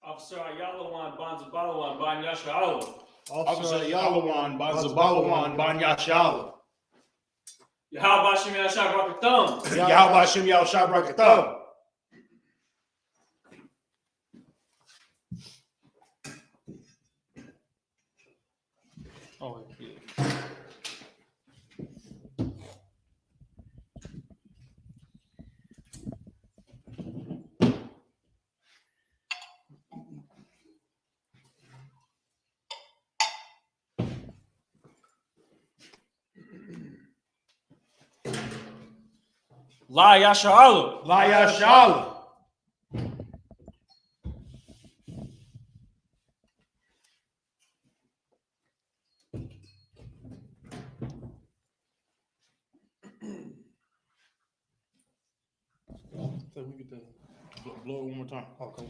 Officer Ayalawan Banzabalawan Banyasha Allah. Officer Ayalawan Banzabalawan Banyasha. Yahweh Shem Yashab Rakatham. Yahweh Shem Yashab Rakatham. Oh, yeah. La Yasha Allah. La Yasha Allah. So we get to blow it one more time. Okay.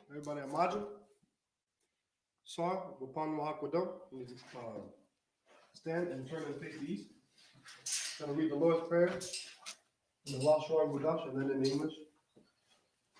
Everybody imagine? Sorry, upon Muhakkadam. Stand and turn and face the east. Gonna read the Lord's Prayer in the Last Shore Budash and then in English.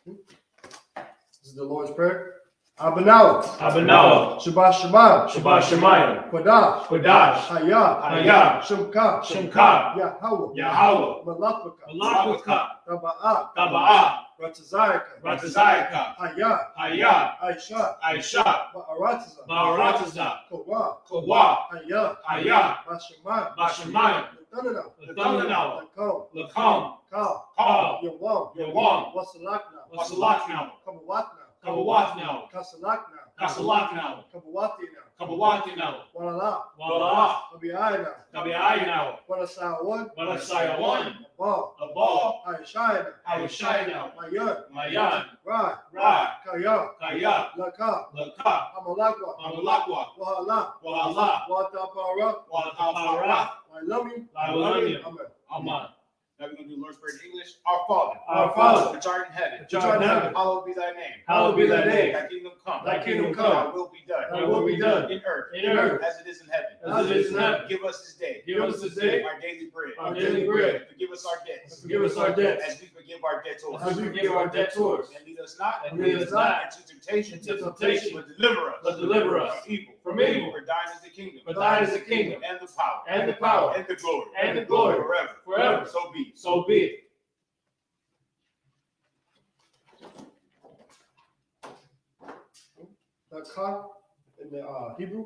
This is the Lord's Prayer. Abanawa. Abanawa. Shabbat Shabbat. Shabbat Shemayim. Quadash. Quadash. Hayah. Hayah. Shemka. Shemka. Yahweh. Yahweh. Malakaka. Malakaka. Taba'ah. Taba'ah. Ratazayaka. Ratazayaka. Hayah. Hayah. Aisha. Aisha. Ba'arataza. Ba'arataza. Kawa. Kawa. Hayah. Hayah. Bashamayim. Bashamayim. Ladananau. Lakom. Lakam. Ka. Ka. Yawam. Yawam. Wasalakna. Wasalaknau. Kabawatna. Kabawatnau. Kasalakna. Kasalaknau. Kabawatina. Kabawatinau. Walala. Walala. Kabiayna. Kabiayinau. Walasayawan. Walasayawan. Abal. Abal. Hayashayna. Hayashayinau. Mayan. Mayan. Rai. Rai. Kaya. Kaya. Laka. Laka. Amalakwa. Amalakwa. Wahala. Wahala. Watapara. Watapara. Wailami. Lailami. Amen. Amen. Now we're going to do Lord's Prayer in English. Our Father, Our Father, which art in heaven, which art in heaven, hallowed be thy name. hallowed be thy name. Thy kingdom come. Thy kingdom come. Thy will be done. Thy will be done in earth, in earth as it is in heaven. as it is in heaven. Give us this day. Give us this day our daily bread. our daily bread. Forgive us our debts. Forgive us our debts as we forgive our debtors. as we forgive our debtors. And lead us not And lead us not into temptation, into temptation, but deliver us, from evil. From evil. For thine is the kingdom. For thine is the kingdom and the power. and the power and the glory. and the glory forever. forever. So be it. So be it. The Ka in the Hebrew.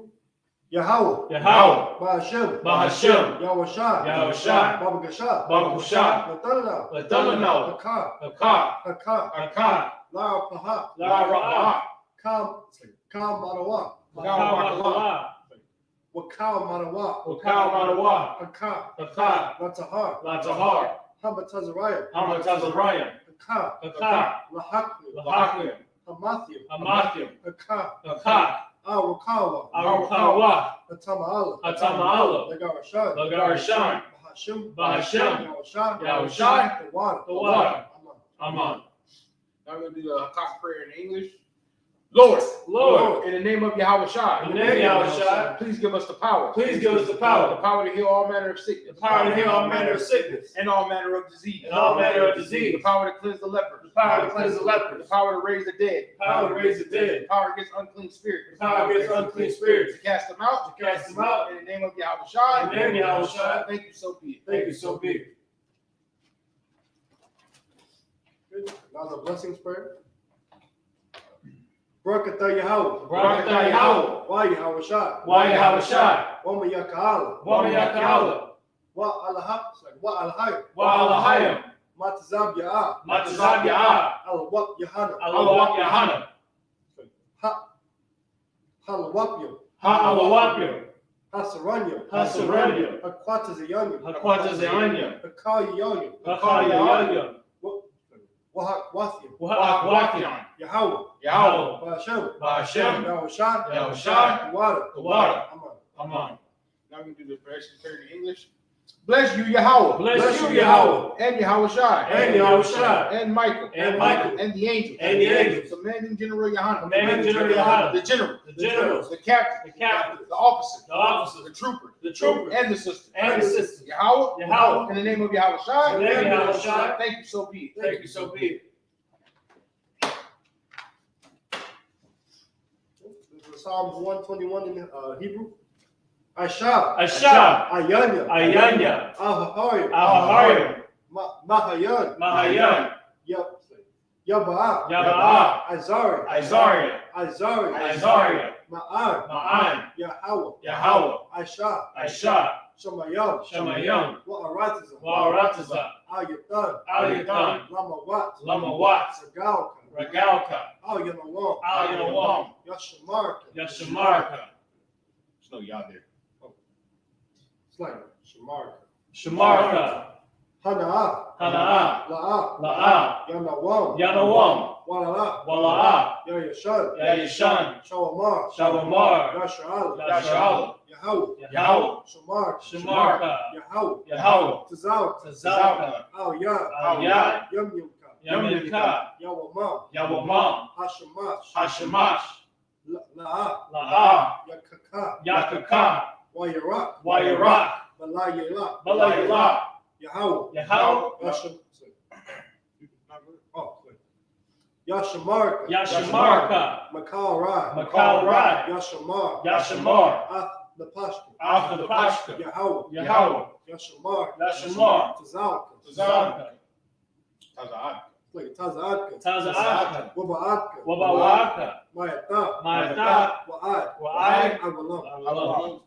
Yahweh. Yahweh. Ba'ashem. Ba'ashem. Yahushua. Yahushua. Baba Gasha. Babakusha. Latanana. Ladananau. Haka. Haka. Haka. Haka. La Paha. La Ra'ah. Kam Manawa. Wakawakawa. Wakal Manawa. Wakawakawa. Haka. Haka. Latahar. Latahar. Hamatazariah. Hamatazariah. Haka. Haka. Lahakli. Lahakim. Hamathim. Amathim. Haka. Haka. Awakawa. Arakawa. Hatamaala. Hatamaala. Lagarashan. Lagarashan. Bahashim. Bahashim. Yahushua. Yahushua. The water. The water. Amen. Amen. Now we're going to do the Hakak prayer in English. Lord, Lord, in the name of Yahweh Shai, in the name of Yahushua, please give us the power. please give us the power to heal all manner of sickness. the power to heal all manner of sickness and all manner of disease. and all manner of disease, The power to cleanse the lepers. the power to cleanse the lepers, The power to raise the dead. the power to raise the dead, The power against unclean spirits. the power against unclean spirits, To cast them out. to cast them out. In the name of Yahweh Shai. In the name of Yahushua. Thank you, so be it. Thank you, so be it. Good. Now the blessings prayer. Barakatah Yahweh. Barakatah Yahweh. Why Yahweh Shai. Why Yahushua? Wama Yaka'ala. Wama Yaka'ala. Wa alha, it's like wa alhayim. Wa'alahayim. Matazab ya'a. Matazab ya'a. Alawap yahana. Alawak yahana. Halawapyo. Ha'alawapyo. Hasaranyo. Hasaranyo. Hakwatazayanya. Hakwatazayanya. Hakayayanya. Hakayayanya. Wahakwatyo. Wa'akwatyan. Yahweh. Yahweh. Ba'ashem. Ba'ashem. Yahushai. Yahushai. Wada. Wada. Amen. Aman. Now we can do the version in English. Bless you, Yahweh. Bless you, Yahweh. And Yahushai. And Yahushai. And Michael. And Michael. And the angels. And the angels. Commanding General Yohanan. Commanding General Yohanan. The general. The generals. The captain. The captains. The officers. The officers. The troopers. The troopers. And the sisters. And the sisters. Yahweh. Yahweh. In the name of Yahushai. In the name of Yahushai. Thank you, so be it. Thank you, so be it. This is Psalms 121 in Hebrew. Aisha. Asha. Ayanya. Ayanya. Ahahayim. Ahahayim. Mahayan. Mahayan. Yaba'a. Yaba'a. Azari. Isaiah. Azari. Isaiah. Ma'an. Ma'an. Yahweh. Yahweh. Aisha. Aisha. Shamayam. Shamayam. Wa'aratizam. Wa'aratiza. Ayatan. Ayatan. Lamawat. Lamawat. Sagalka. Ragalka. Al-Yanawam. Al-Yanawam. Yashamarka. Yashamarka. There's no Yah there. It's like Shamarka. Shamarka. Hana'a. Hana'a. La'a. La'a. Yanawam. Yanawam. Wala'a. Wala'a. Yayashan. Yayishan. Shawamar. Shalomar. Yasha'al. Yasha'al. Yahweh. Yahweh. Shamar. Shamarka. Yahweh. Yahweh. Tazal. Tazalka. Al-Yah. Al-Yah. Yamyumka. Yamyamka. Yawamam. Yawamam. Hashamash. Hashamash. La'a. La'a. Yakaka. Yakaka. Wayarak. Wayarak. Balayela. Balayela. Yahweh. Yahweh. Yashamarka. Yashamarka. Makalrai. Makalrai. Yashamar. Yashamar. The Pashka. After the Pashka. Yahweh. Yahweh. Yashamar. Yashamar. Tazalka. Tazalka. Like Tazadka. Taza'aka. Waba'atka. Wabawaka. Mayata. Mayata. Wa'ad. Wa'ad. Awalam. Allah.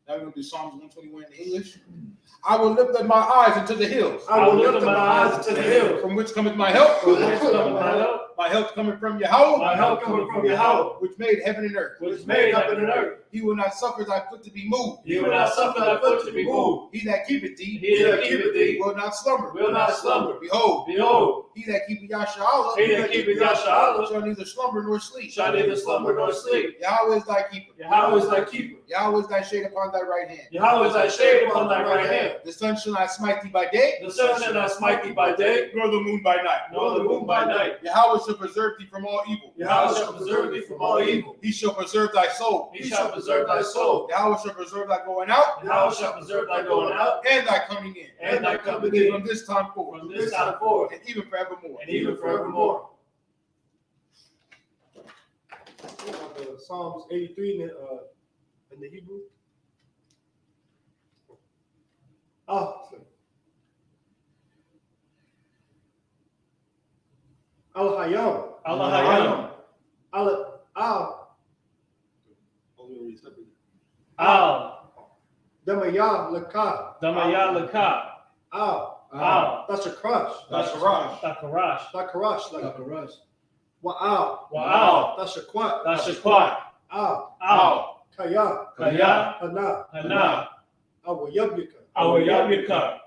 Now we're going to do Psalms 121 in English. I will lift up my eyes into the hills. I will lift up my eyes to the hills. From which cometh my help? From which cometh my help? My help coming from Yahweh. My help coming from Yahweh, which made heaven and earth. which made heaven and earth. He will not suffer thy foot to be moved. He will not suffer thy foot to be moved. He that keepeth thee, He that keepeth thee will not slumber. will not slumber. Behold, Behold, he that keepeth Yasha'Allah, he that keepeth Yasha'Allah shall neither slumber nor sleep. shall neither slumber nor sleep. Yahweh is thy keeper. Yahweh is thy keeper. Yahweh is thy shade upon thy right hand. Yahweh is thy shade upon thy right hand. The sun shall not smite thee by day, The sun shall not smite thee by day, nor the moon by night. nor the moon by night. Yahweh shall preserve thee from all evil. Yahweh shall preserve thee from all evil. He shall preserve thy soul. He shall preserve thy soul. Yahweh shall preserve thy going out Yahweh shall preserve thy going out and thy coming in. and thy coming in From this time forth. from this time forth And even forevermore. and even forevermore. Psalms 83 in the Hebrew. Al-Hayam. Allahayam. Al. Damaya Laka. Damaya Laka. Al. That's a crush. That's a rush. Dakarash. Dakarash. Like Wa'al. Wa'al. That's a quat. Dashakwat. Al. Al. Kaya. Kaya. Hana. Hana. Awayabika. Awayabika.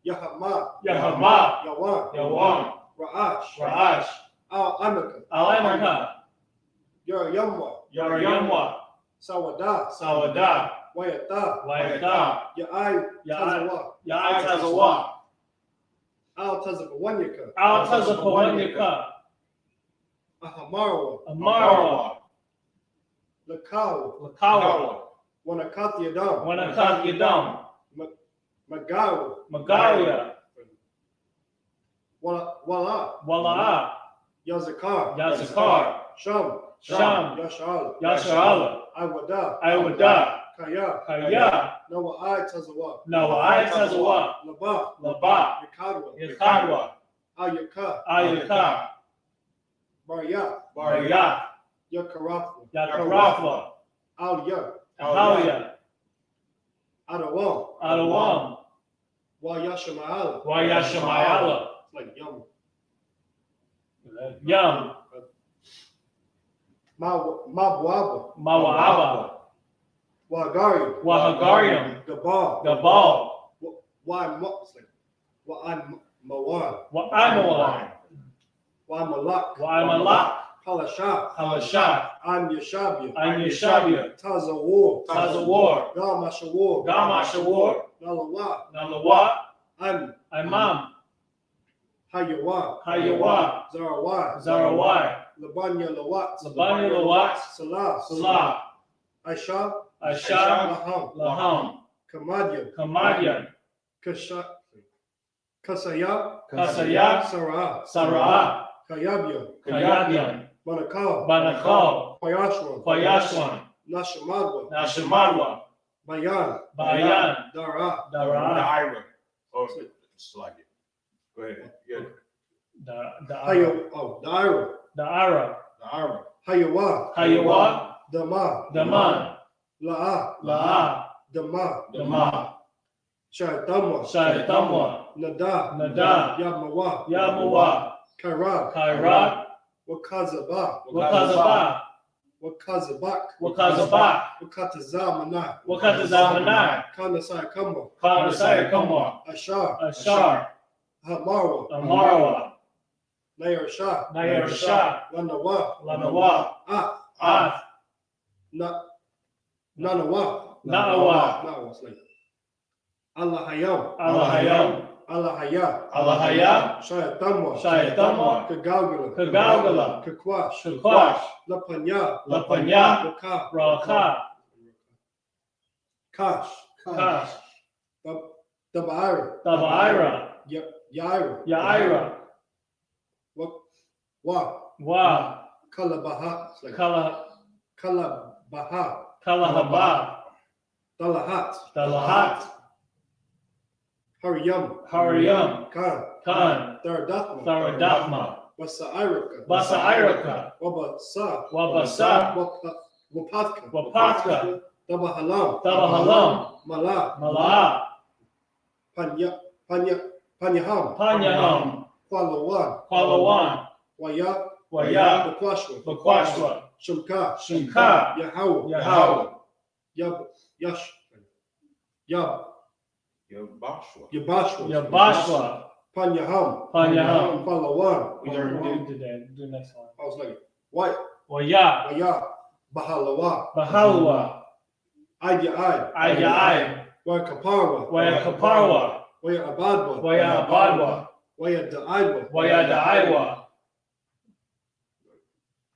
Yahama. Yahama. Yawan. Yawan. Ra'ash. Ra'ash. Al-Anaka. Alamaka. Yamwa. Yarayamwa. Sawada. Sawada. Wayata. Wayata. Ya'ai. Ya'ai. Tazawa. Ya'ai Tazawa. Al-Tazakawanyaka. Al Tazapawanyaka. Ahamarwa. Amarwa. Lakaw. Lakawa. Wanakat Yadam. Wanakat Yadam. Magawa. Magaria. Wala. Wala'a. Yazakar. Yazakar. Sham. Sham. Yashal. Yasharala. Iwada. Iwada. Kaya. Kaya. Nawa'ai Tazawa. Nawa'ai Tazawa. Laba. Laba. Yakadwa. Yakadwa. Ayaka. Ayaka. Barya. Barya. Yakarafla. Yakarafla. Al-Ya. Ahalia. Adawam. Adawam. Wa Yashamayala. Wa Yashamayala. It's like yum. Yum. Mabwaba. Mawa'aba. Wagarium. Wahagarium. Gabal. Gabal. It's like Wa'an Mawan. Wa'amawan. Wa'malak. Wa'amalak. Halashah. Halashah. An Yashabia. Anyashabia. Tazawar. Tazawar. Gamashawar. Gamashawar. Nalawa. Nalawa. An Imam. Hayawa. Hayawa. Zarawai. Zarawai. Labanya Lawat. Labani Lawat. Salah. Salah. Aisha. Aisha. Laham. Laham. Kamadyan. Kamadyan. Kasaya. Kasaya. Sarah. Sarah. Kayabya. Kayabyan. Banakal. Banakal. Payashwan. Payashwan. Nashamadwa. Nashamadwa. Bayan. Bayan. Dara. Dara. Ira. Oh, it's like it. Go ahead. Yeah. Daira. Dara. Ira. Hayawa. Hayawa. Dama. Daman. La'a. La'a. Dama. Dama. Shaitamwa. Shaitamwa. Nada. Nada. Yamawa. Yamawa. Kairab. Kairat. Wakazaba. Wakazaba. Wakazabak. Wakazabak. Wakatazamana. Wakatazamana. Kanasai Kamwa. Kanasai Kamwa. Ashar. Ashar. Hamarwa. Amarwa. Nair Shah. Nair Shah. Lanawa. Lanawa. Ath. Nanawa. Na'awa. Na'awa. It's like Allah Hayam. Allah Hayam. Allah Haya. Allah Haya. Shayatamwa. Shayatamwa. Kagalgala. Kagalgala. Kakwash. Kakwash. Lapanya. Lapanya. Raka. Raka. Kash. Kash. Dabaira. Tabaira. Yaira. Yaira. Wa. Kalabaha. It's like Kala. Kalabaha. Kalahaba. Dalahat. Dalahat. Hariyam. Hariyam. Khan. Khan. Tharadatma. Tharadahma. Basairaka. Basairaka. Wabasa. Wabasa. Wapatka. Wapatka. Tabahalam. Tabahalam. Mala. Mala. Panyaham. Panyaham. Kwalawan. Kwalawan. Waya. Waya. Bakwashwa. Bakwashwa. Shumka. Shumka. Yahaw. Yahaw. Yash. Yabashwa. Yabashwa. Yabashwa. Panyaham. Panyaham. Kwalawan. We already did that. Do the next one. I was like, what? Waya. Waya. Bahalawa. Bahalwa. Ayya. Ayai. Waya Kaparwa. Waya Kaparwa. Waya Abadwa. Waya Abadwa. Waya Da'idwa. Waya Da'aiwa.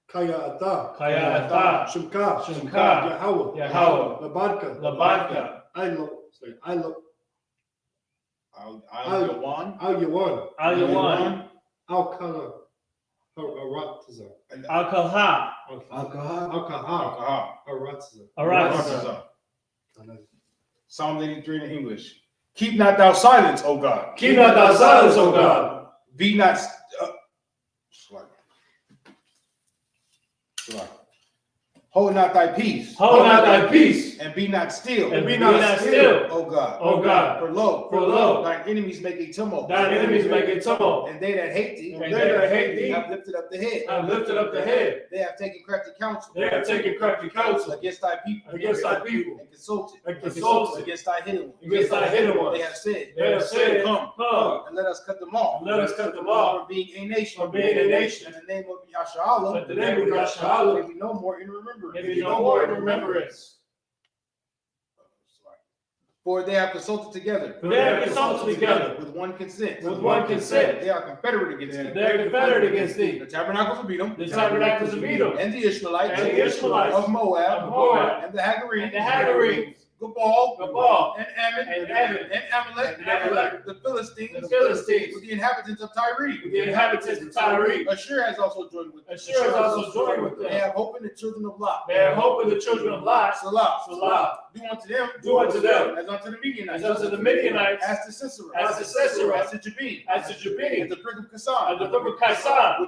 Kaya Ata. Kaya Ata. Shumka. Shumka. Yahawa. Yahawa. Labadka. Labadka. I look. Al-Yawan. Al-Yawan. Al-Yawan. Al-Kala. Aratiza. Al-Kalha. Al-Kaha. Aratiza. Aratiza. Psalm 83 in English. Keep not thou silence, O God. Keep not thou silence, O God. Be not. Hold not thy peace. Hold not thy peace. And be not still. And be not still. O God. O God. For lo, thine enemies make a tumult. Thine enemies make a tumult. And they that hate thee, have lifted up the head. Have lifted up the head. They have taken crafty counsel. They have taken crafty counsel against thy people. Against thy people. And consulted. Against thy hidden ones. Against thy hidden ones. They have said, come. And let us cut them off. Let us cut them off. For being a nation. For being a nation. In the name of Yasharallah. In the name of Yasharallah. May be no more in remembrance. For they have consulted together. With one consent. They are confederate against thee. The tabernacles of Edom. And the Ishmaelites. Of Moab. And the Hagarenes. Gabal. And Ammon. And Amalek. The Philistines. With the inhabitants of Tyre. Ashur has also joined with them. They have hope in the children of Lot. Salah. Do unto them. As unto the Midianites. As to Sisera. As to Jabin. As the brook of Kasan.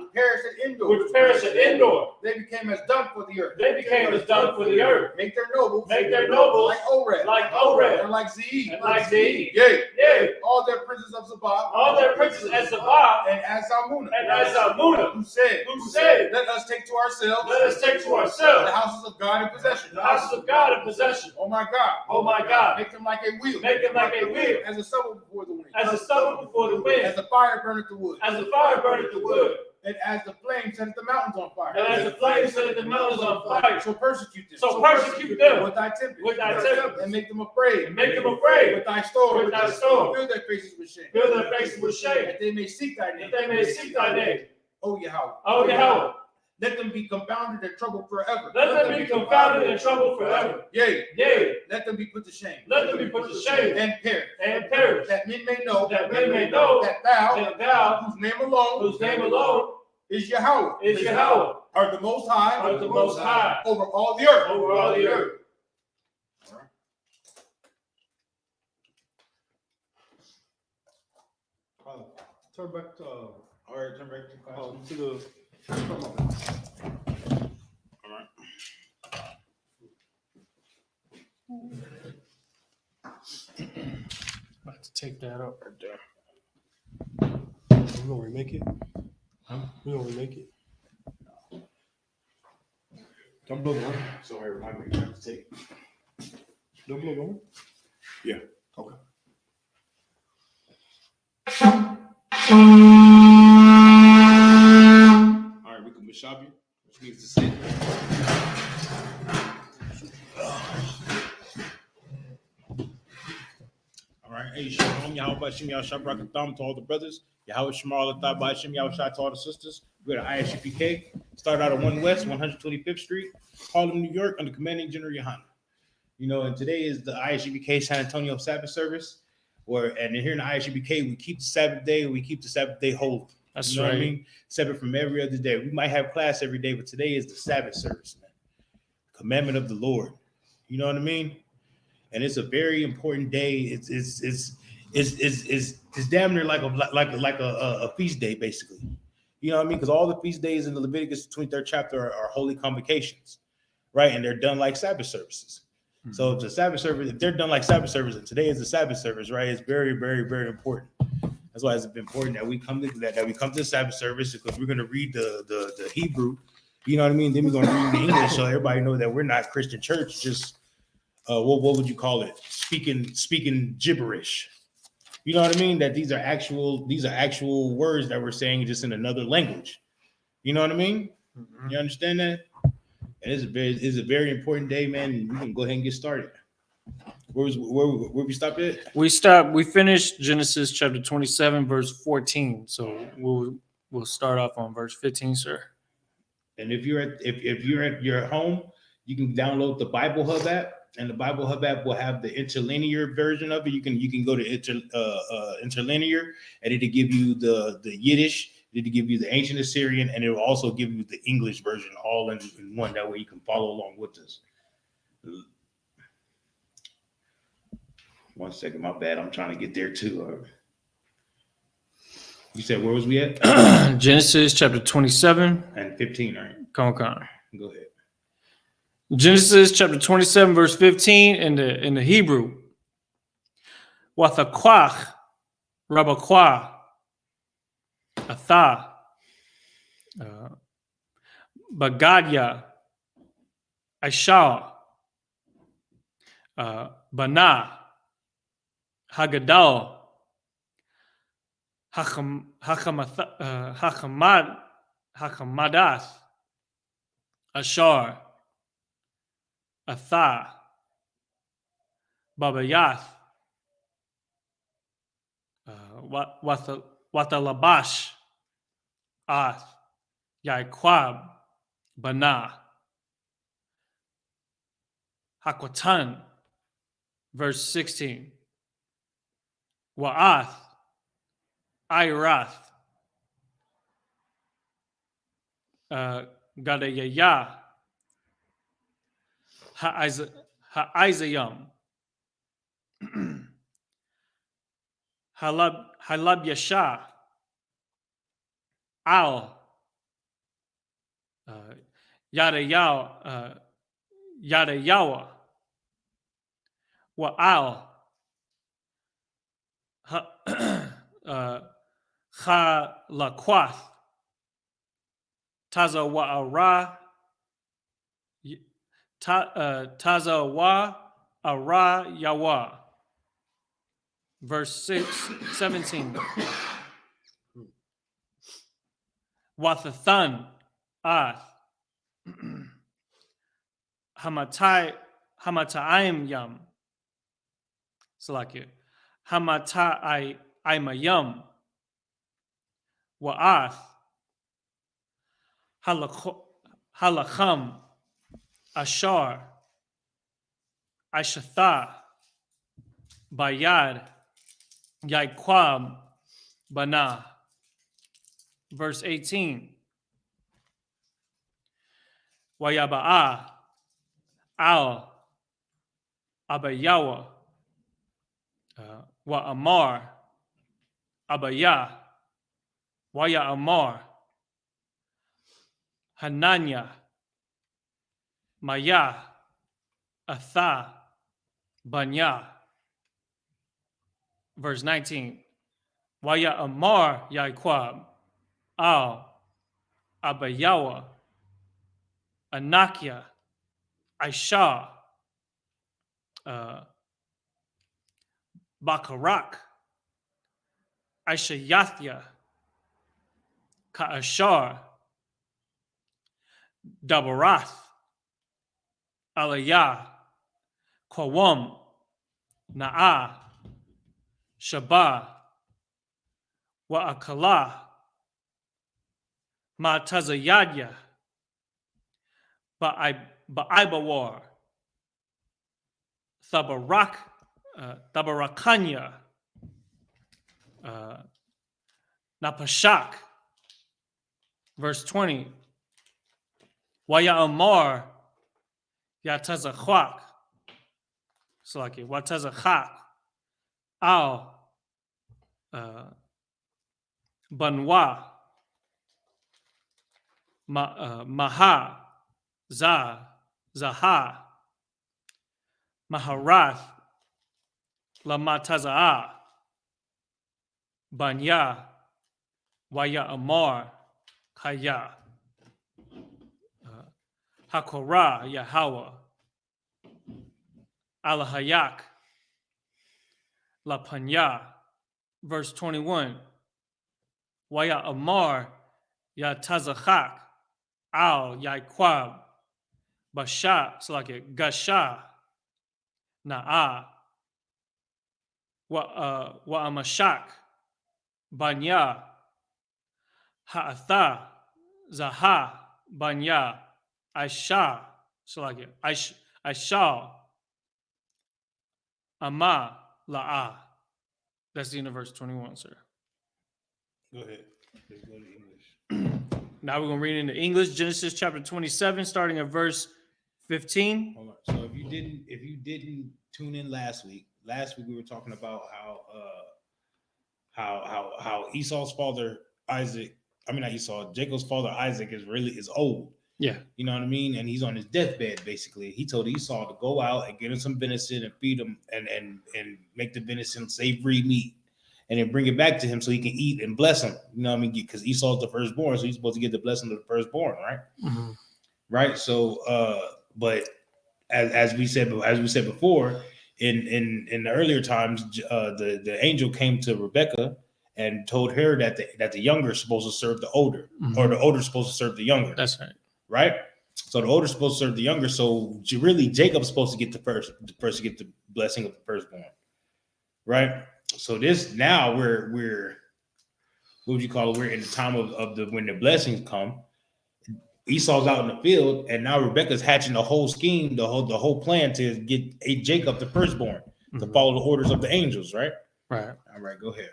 Which perished at Endor. They became as dung for the earth. Make their nobles. Like Oreb. like Oreb, And like Zeeb. and like Zeeb. Yea. Yea, All their princes of Sabbath. all their princes as Sabbath, And as Zalmunna. and as Zalmunna, Who said, let let us take to ourselves to the ourselves houses of God in possession. the houses of God in possession. Oh my God. Oh my God. Make them like a wheel. Make them like a wheel, As a stubble before the wind. as a stubble before the As wind, the fire burneth the wood. as the fire burneth the wood, And as the flame setteth the mountains on fire. and as the flames set the mountains on fire. So persecute them. So persecute them with thy tempest. with thy tempest, And make them afraid. and make them afraid With thy sword. with thy sword. Fill their faces with shame. Fill their faces with shame, That they may seek thy name. that they may seek thy name. O Yahweh. O Yahweh, Let them be confounded and troubled forever. let them be confounded and troubled forever. Yea. Yea, Let them be put to shame. let them be put to shame And perish. and perish, That men may know. that men may know That thou. that thou, Whose name alone. whose name alone Is Yahweh. is Yahweh, Are the most high. are the most high Over all the earth. over all the earth. Turn back to, All right, turn back to class. to the. All right. I have to take that up. Right there. We gonna remake it? We gonna remake it? Don't blow the horn. So everybody may have to take. Don't blow the horn? Yeah. Okay. All right, we can Mishabi, which means to sit. All right, hey, Shalom, Yahweh Bashim Yahshua Brakatham to all the brothers. Yahweh Shema Allah Bashim Yahshua to all the sisters. We go to ISUPK. Start out at 1 West, 125th Street, Harlem, New York, under Commanding General Yohana. You know, and today is the ISUPK San Antonio Sabbath service. And here in the ISUPK, we keep the Sabbath day, we keep the Sabbath day holy. That's You know right. what I mean? Separate from every other day. We might have class every day, but today is the Sabbath service, man. Commandment of the Lord. You know what I mean? And it's a very important day. It's damn near like a feast day, basically. You know what I mean? Because all the feast days in the Leviticus 23rd chapter are holy convocations, right? And they're done like Sabbath services. Mm-hmm. So if the Sabbath service, if they're done like Sabbath service, and today is the Sabbath service, right? It's very, very, very important. That's why it's important that we come to that we come to the Sabbath service, because we're going to read the Hebrew. You know what I mean? Then we're going to read the English, so everybody know that we're not Christian church. Just what would you call it? Speaking gibberish. You know what I mean? That these are actual words that we're saying just in another language. You know what I mean? Mm-hmm. You understand that? And it's a very important day, man. And we can go ahead and get started. Where we stopped at? We finished Genesis chapter 27, verse 14. So we'll start off on verse 15, sir. And if you're at your home, you can download the Bible Hub app, and the Bible Hub app will have the interlinear version of it. You can go to interlinear, and it'll give you the Yiddish, it'll give you the ancient Assyrian, and it will also give you the English version all in one. That way you can follow along with us. 1 second, my bad. I'm trying to get there too. You said where was we at? Genesis chapter 27. And 15, right? Come on. Go ahead. Genesis chapter 27, verse 15 in the Hebrew. Wathakwach, Rabakwa, Atha, Bagadya, Aisha, Bana, Hagadal, Hakamadas, Ashar, Atha, Babayath, Watalabash, Ath, Yaquab, Bana, Hakwatan, verse 16. Wa'ath, Irath, Gadayaya, Ha'izayam, Halab Yasha, Al, Yadayawa, Wa'al. Chalakwath. Taza wa'ara. Taza wa'ara yawa. Verse 17. Wathathan ath. Hamata'im yam. Salakia. Hamata'im wa'ath. Halacham. Ashar. Ashatha. Bayad. Yaikwab. Bana. Verse 18. Wayaba'a. Al. Abayawa. Wa Amar. Abaya. Waya Amar. Hananya. Maya. Atha. Banya. Verse 19. Waya Amar Yaikwab. Al. Abayawa. Anakia. Aisha. Bakarak. Aishayathya. Ka'ashar. Dabarath. Aliyah. Kwam. Na'ah. Shabah. Wa'akalah. Matazayadya. Ba'ibawar. Thabarakanya. Napashak. Verse 20. Waya Amar Yatazachak. Salaki. Watazachak. Al. Banwa. Maha. Zaha. Maharath. Lamataza'ah. Banya. Waya Amar. Kaya. Hakorah Yahweh. Alahayak. Lapanya. Verse 21. Waya Amar Yatazachak. Al Yaikwab. Basha. Salaki. Gasha. Na'ah. Wa Amashak. Banya. Ha'atha. Zaha. Banya. Aisha. Salaki. Aisha. Ama. La'ah. That's the end of verse 21, sir. Go ahead. Let's go to English. Now we're going to read into English. Genesis chapter 27, starting at verse 15. Hold on. So if you didn't tune in last week we were talking about how Esau's father Jacob's father Isaac is old. Yeah. You know what I mean? And he's on his deathbed, basically. He told Esau to go out and get him some venison and feed him and make the venison savory meat and then bring it back to him so he can eat and bless him. You know what I mean? Because Esau's the firstborn, so he's supposed to get the blessing of the firstborn, right? Mm-hmm. Right. So but as we said before, in the earlier times, the angel came to Rebekah and told her that the younger is supposed to serve the older, or the older is supposed to serve the younger. That's right. Right? So the older is supposed to serve the younger. So really, Jacob's supposed to get the first to get the blessing of the firstborn. Right? So this now we're what would you call it? We're in the time of the when the blessings come. Esau's out in the field, and now Rebekah's hatching the whole scheme, the whole plan to get Jacob the firstborn to follow the orders of the angels, right? Right. All right, go ahead.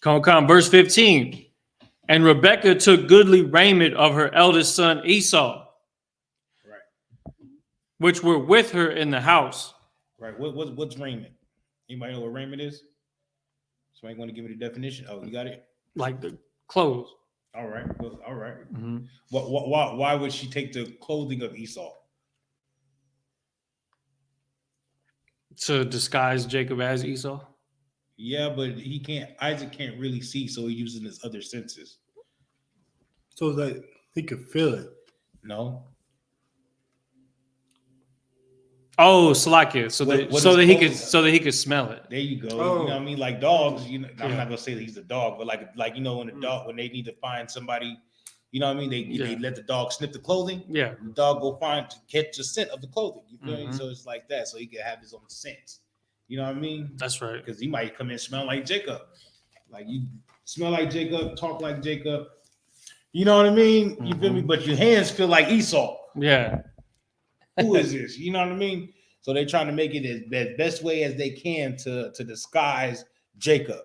Come. Verse 15. And Rebekah took goodly raiment of her eldest son Esau, right, which were with her in the house. Right. What's raiment? Anybody know what raiment is? Somebody want to give me the definition? Oh, you got it. Like the clothes. All right. All right. Mm-hmm. Why would she take the clothing of Esau? To disguise Jacob as Esau. Yeah, but he can't. Isaac can't really see, so he's using his other senses. So that he could feel it. No. Oh, Salakia. So What that he could smell it. There you go. Oh. You know what I mean? Like dogs. You know, I'm Yeah. not gonna say that he's a dog, but like you know, when a dog when they need to find somebody, you know what I mean? They let the dog sniff the clothing. Yeah. The dog go find to catch the scent of the clothing. You feel me? Mhm. So it's like that. So he can have his own scent. You know what I mean? That's right. Because he might come in smelling like Jacob. Like you smell like Jacob, talk like Jacob. You know what I mean? You feel me? But your hands feel like Esau. Yeah. Who is this? You know what I mean? So they're trying to make it as best way as they can to disguise Jacob.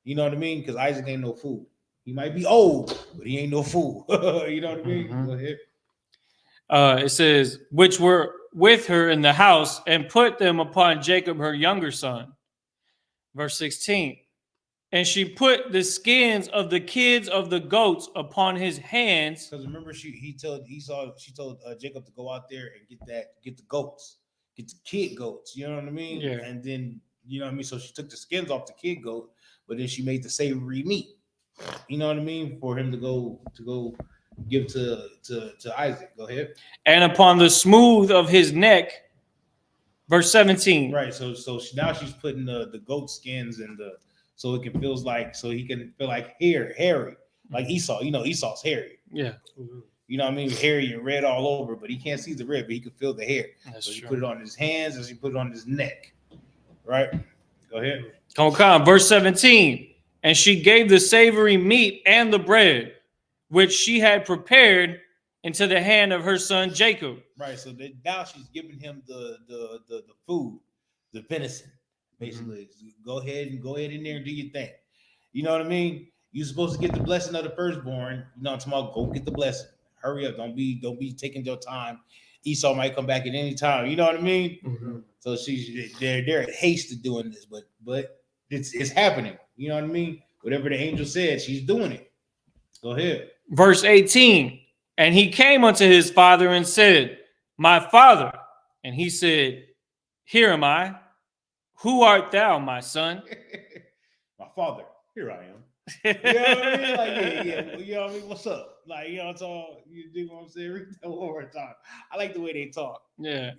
You know what I mean? Because Isaac ain't no fool. He might be old, but he ain't no fool. You know what I mean? Mhm. Go ahead. It says, which were with her in the house, and put them upon Jacob, her younger son. Verse 16. And she put the skins of the kids of the goats upon his hands. Because remember, she told Jacob to go out there and get the goats, get the kid goats. You know what I mean? Yeah. And then you know what I mean. So she took the skins off the kid goat, but then she made the savory meat. You know what I mean? For him to go give to Isaac. Go ahead. And upon the smooth of his neck. Verse 17. Right. So now she's putting the goat skins in so it can feels like so he can feel like hairy, like Esau. You know, Esau's hairy. Yeah. You know what I mean? Hairy and red all over, but he can't see the red, but he can feel the hair. That's so true. he put it on his hands and she put it on his neck. Right? Go ahead. Come. Verse 17. And she gave the savory meat and the bread, which she had prepared, into the hand of her son Jacob. Right. So now she's giving him the food, the venison. Basically, go ahead in there and do your thing. You know what I mean? You're supposed to get the blessing of the firstborn. You know what I'm talking about? Go get the blessing. Hurry up. Don't be taking your time. Esau might come back at any time. You know what I mean? Mm-hmm. So they're in haste to doing this, but it's happening. You know what I mean? Whatever the angel said, she's doing it. Go ahead. Verse 18. And he came unto his father and said, My father. And he said, Here am I. Who art thou, my son? My father. Here I am. You know what I mean? Like, yeah. You know what I mean? What's up? Like, you know, it's all, you dig what I'm saying? Read that one more time. I like the way they talk. Yeah.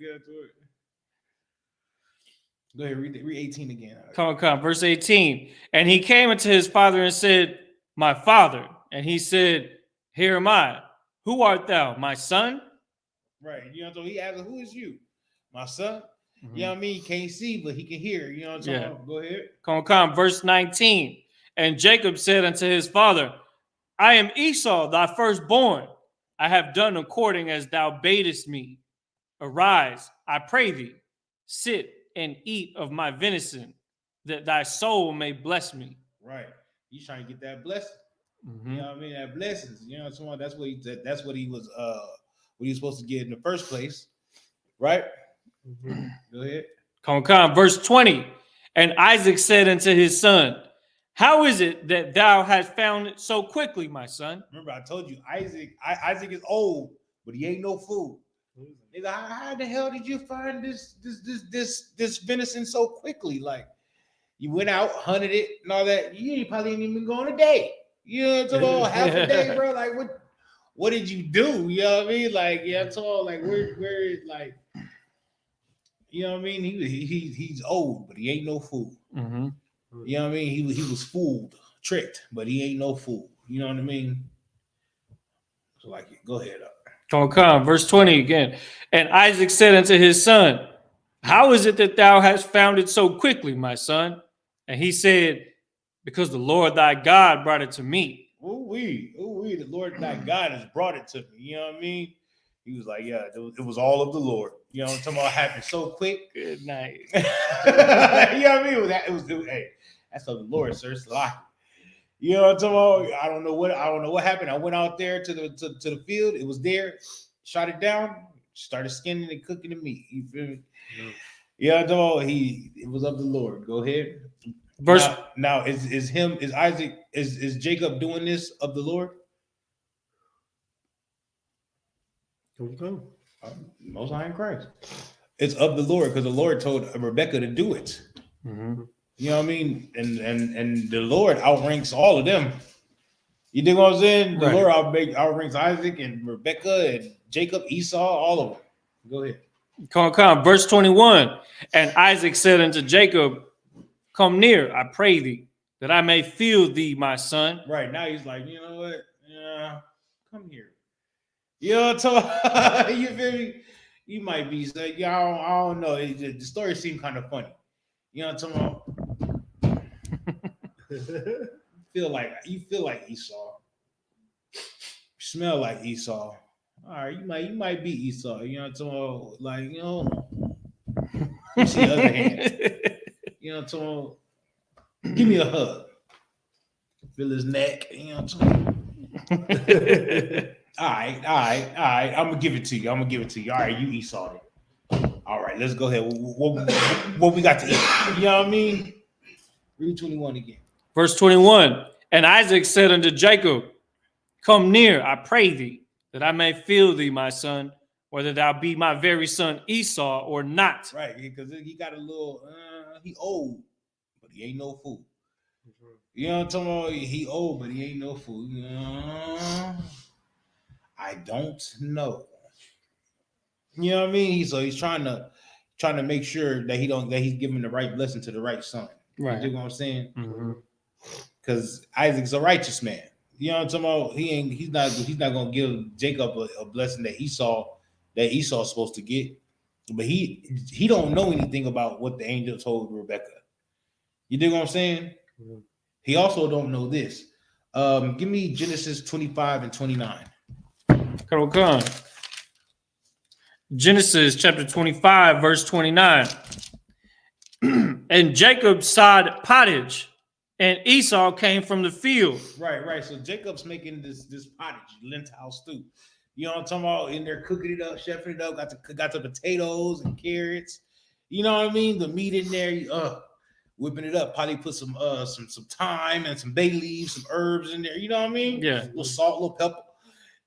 Go ahead, read 18 again. Come. Verse 18. And he came unto his father and said, My father. And he said, Here am I. Who art thou, my son? Right. You know, so he asked, Who is you? My son? Mm-hmm. You know what I mean? He can't see, but he can hear. You know what I'm talking about? Go ahead. Come. Verse 19. And Jacob said unto his father, I am Esau, thy firstborn. I have done according as thou badest me. Arise, I pray thee, sit and eat of my venison, that thy soul may bless me. Right. He's trying to get that blessing. Mm-hmm. You know what I mean? That blessings. You know what I'm saying? That's what he was supposed to get in the first place. Right? Mm-hmm. Go ahead. Come. Verse 20. And Isaac said unto his son, How is it that thou hast found it so quickly, my son? Remember, I told you Isaac is old, but he ain't no fool. Nigga, how the hell did you find this venison so quickly? Like, you went out, hunted it, and all that. You probably ain't even gone a day. You know, it's about half a day, bro. Like, what did you do? You know what I mean? Like, yeah, it's all like where like, you know what I mean? He's old, but he ain't no fool. Mm-hmm. You know what I mean? He was fooled, tricked, but he ain't no fool. You know what I mean? So, like, go ahead up. Come. Verse 20 again. And Isaac said unto his son, How is it that thou hast found it so quickly, my son? And he said, Because the Lord thy God brought it to me. The Lord thy God has brought it to me. You know what I mean? He was like, yeah, it was all of the Lord. You know what I'm talking about? Happened so quick. Good night. You know what I mean? It was hey, that's of the Lord, sir. It's like, you know what I'm talking about? I don't know what happened. I went out there to the field. It was there. Shot it down. Started skinning and cooking the meat. You feel me? Yeah, you know, it was of the Lord. Go ahead. Verse now is Jacob doing this of the Lord? Okay. Most High in Christ. It's of the Lord, because the Lord told Rebecca to do it. Mm-hmm. You know what I mean? And the Lord outranks all of them. You dig what I'm saying? The Right. Lord outranks Isaac and Rebecca and Jacob, Esau, all of them. Go ahead. Come. Verse 21. And Isaac said unto Jacob, come near, I pray thee, that I may feel thee, my son. Right now he's like, you know what? Yeah, come here. You know what I'm talking? You feel me? You might be like, yeah, I don't know. The story seemed kind of funny. You know what I'm talking about? You feel like Esau. Smell like Esau. All right, you might be Esau. You know what I'm talking about? Like, you know, you see the other hand. You know what I'm talking about? Give me a hug. Feel his neck. You know what I'm talking about? All right. I'm gonna give it to you. All right, you Esau. All right, let's go ahead. What we got to eat? You know what I mean? Read 21 again. Verse 21. And Isaac said unto Jacob, come near, I pray thee, that I may feel thee, my son, whether thou be my very son Esau or not. Right, because he got a little, he old, but he ain't no fool. You know what I'm talking about? He old, but he ain't no fool. I don't know. You know what I mean? So he's trying to make sure that he's giving the right blessing to the right son. Right. You know what I'm saying? Mm-hmm. Because Isaac's a righteous man. You know what I'm talking about? He's not gonna give Jacob a blessing that Esau's supposed to get. But he don't know anything about what the angel told Rebecca. You dig what I'm saying? Mm-hmm. He also don't know this. Give me Genesis 25 and 29. Come. Genesis chapter 25, verse 29. And Jacob sod pottage, and Esau came from the field. Right. So Jacob's making this pottage, lentil stew. You know what I'm talking about? In there cooking it up, chefing it up, got the potatoes and carrots. You know what I mean? The meat in there, whipping it up. Probably put some thyme and some bay leaves, some herbs in there. You know what I mean? Yeah. A little salt, a little pepper.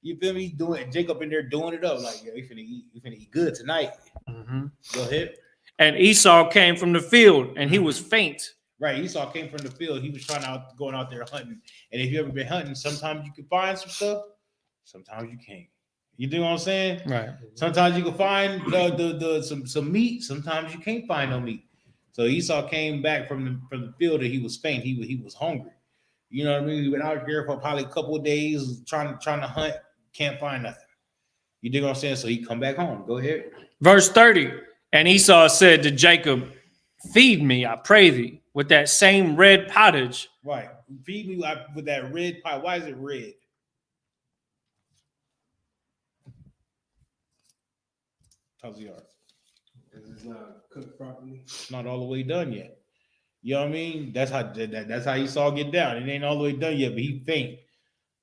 You feel me? Jacob in there doing it up. Like, we finna eat good tonight. Mm-hmm. Go ahead. And Esau came from the field, and he was faint. Right, Esau came from the field. He was going out there hunting. And if you ever been hunting, sometimes you can find some stuff, sometimes you can't. You know what I'm saying? Right. Sometimes you can find some meat. Sometimes you can't find no meat. So Esau came back from the field and he was faint. He was hungry. You know what I mean? He went out there for probably a couple of days trying to hunt. Can't find nothing. You dig what I'm saying? So he come back home. Go ahead. Verse 30. And Esau said to Jacob, feed me, I pray thee, with that same red pottage. Right. Feed me with that red pot. Why is it red? How's the art? Because it's not cooked properly. It's not all the way done yet. You know what I mean? That's how Esau get down. It ain't all the way done yet, but he faint.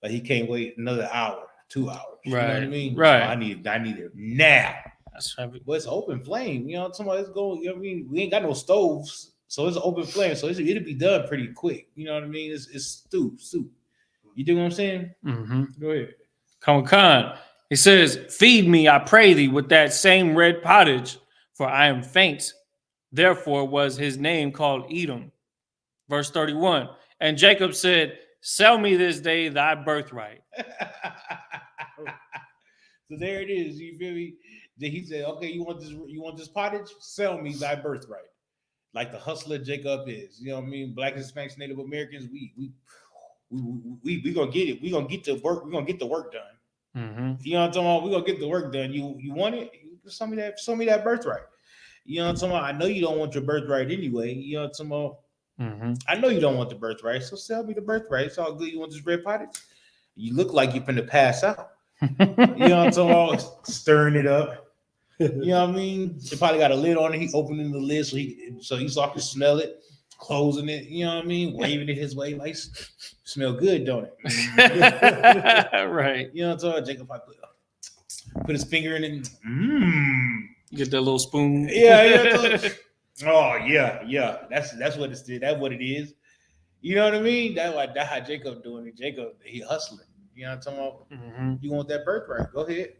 But he can't wait another hour, 2 hours. You know what I mean? Right. So I need it now. That's heavy. But it's open flame. You know, somebody's going, you know what I mean? We ain't got no stoves. So it's an open flame. So it'll be done pretty quick. You know what I mean? It's soup. You do what I'm saying? Mm-hmm. Go ahead. Come. He says, feed me, I pray thee, with that same red pottage, for I am faint. Therefore was his name called Edom. Verse 31. And Jacob said, sell me this day thy birthright. So there it is. You feel me? Then he said, okay, you want this pottage? Sell me thy birthright. Like the hustler Jacob is. You know what I mean? Black, Hispanics, Native Americans, we gonna get it. We gonna get the work. We gonna get the work done. Mm-hmm. You know what I'm talking about? We gonna get the work done. You want it? Show me that birthright. You know what I'm talking about? I know you don't want your birthright anyway. You know what I'm talking about? Mm-hmm. I know you don't want the birthright, so sell me the birthright. It's all good. You want this red pottage? You look like you're finna pass out. You know what I'm talking about? Stirring it up. You know what I mean? It probably got a lid on it. He opening the lid so Esau can smell it, closing it. You know what I mean? Waving it his way, like smell good, don't it? Right. You know what I'm talking about? Jacob put his finger in it. You get that little spoon. Yeah. Oh yeah. That's what it's. That's what it is. You know what I mean? That's how Jacob doing it. Jacob, he hustling. You know what I'm talking about? Mm-hmm. You want that birthright? Go ahead.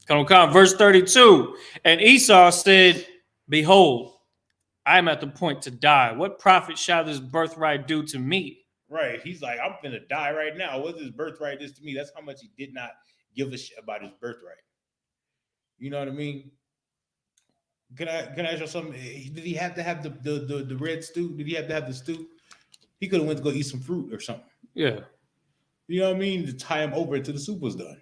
Come. Verse 32. And Esau said, Behold, I am at the point to die. What profit shall this birthright do to me? Right. He's like, I'm gonna die right now. What his birthright is to me? That's how much he did not give a shit about his birthright. You know what I mean? Can I ask you something? Did he have to have the red stew? Did he have to have the stew? He could have went to go eat some fruit or something. Yeah. You know what I mean? To tie him over until the soup was done.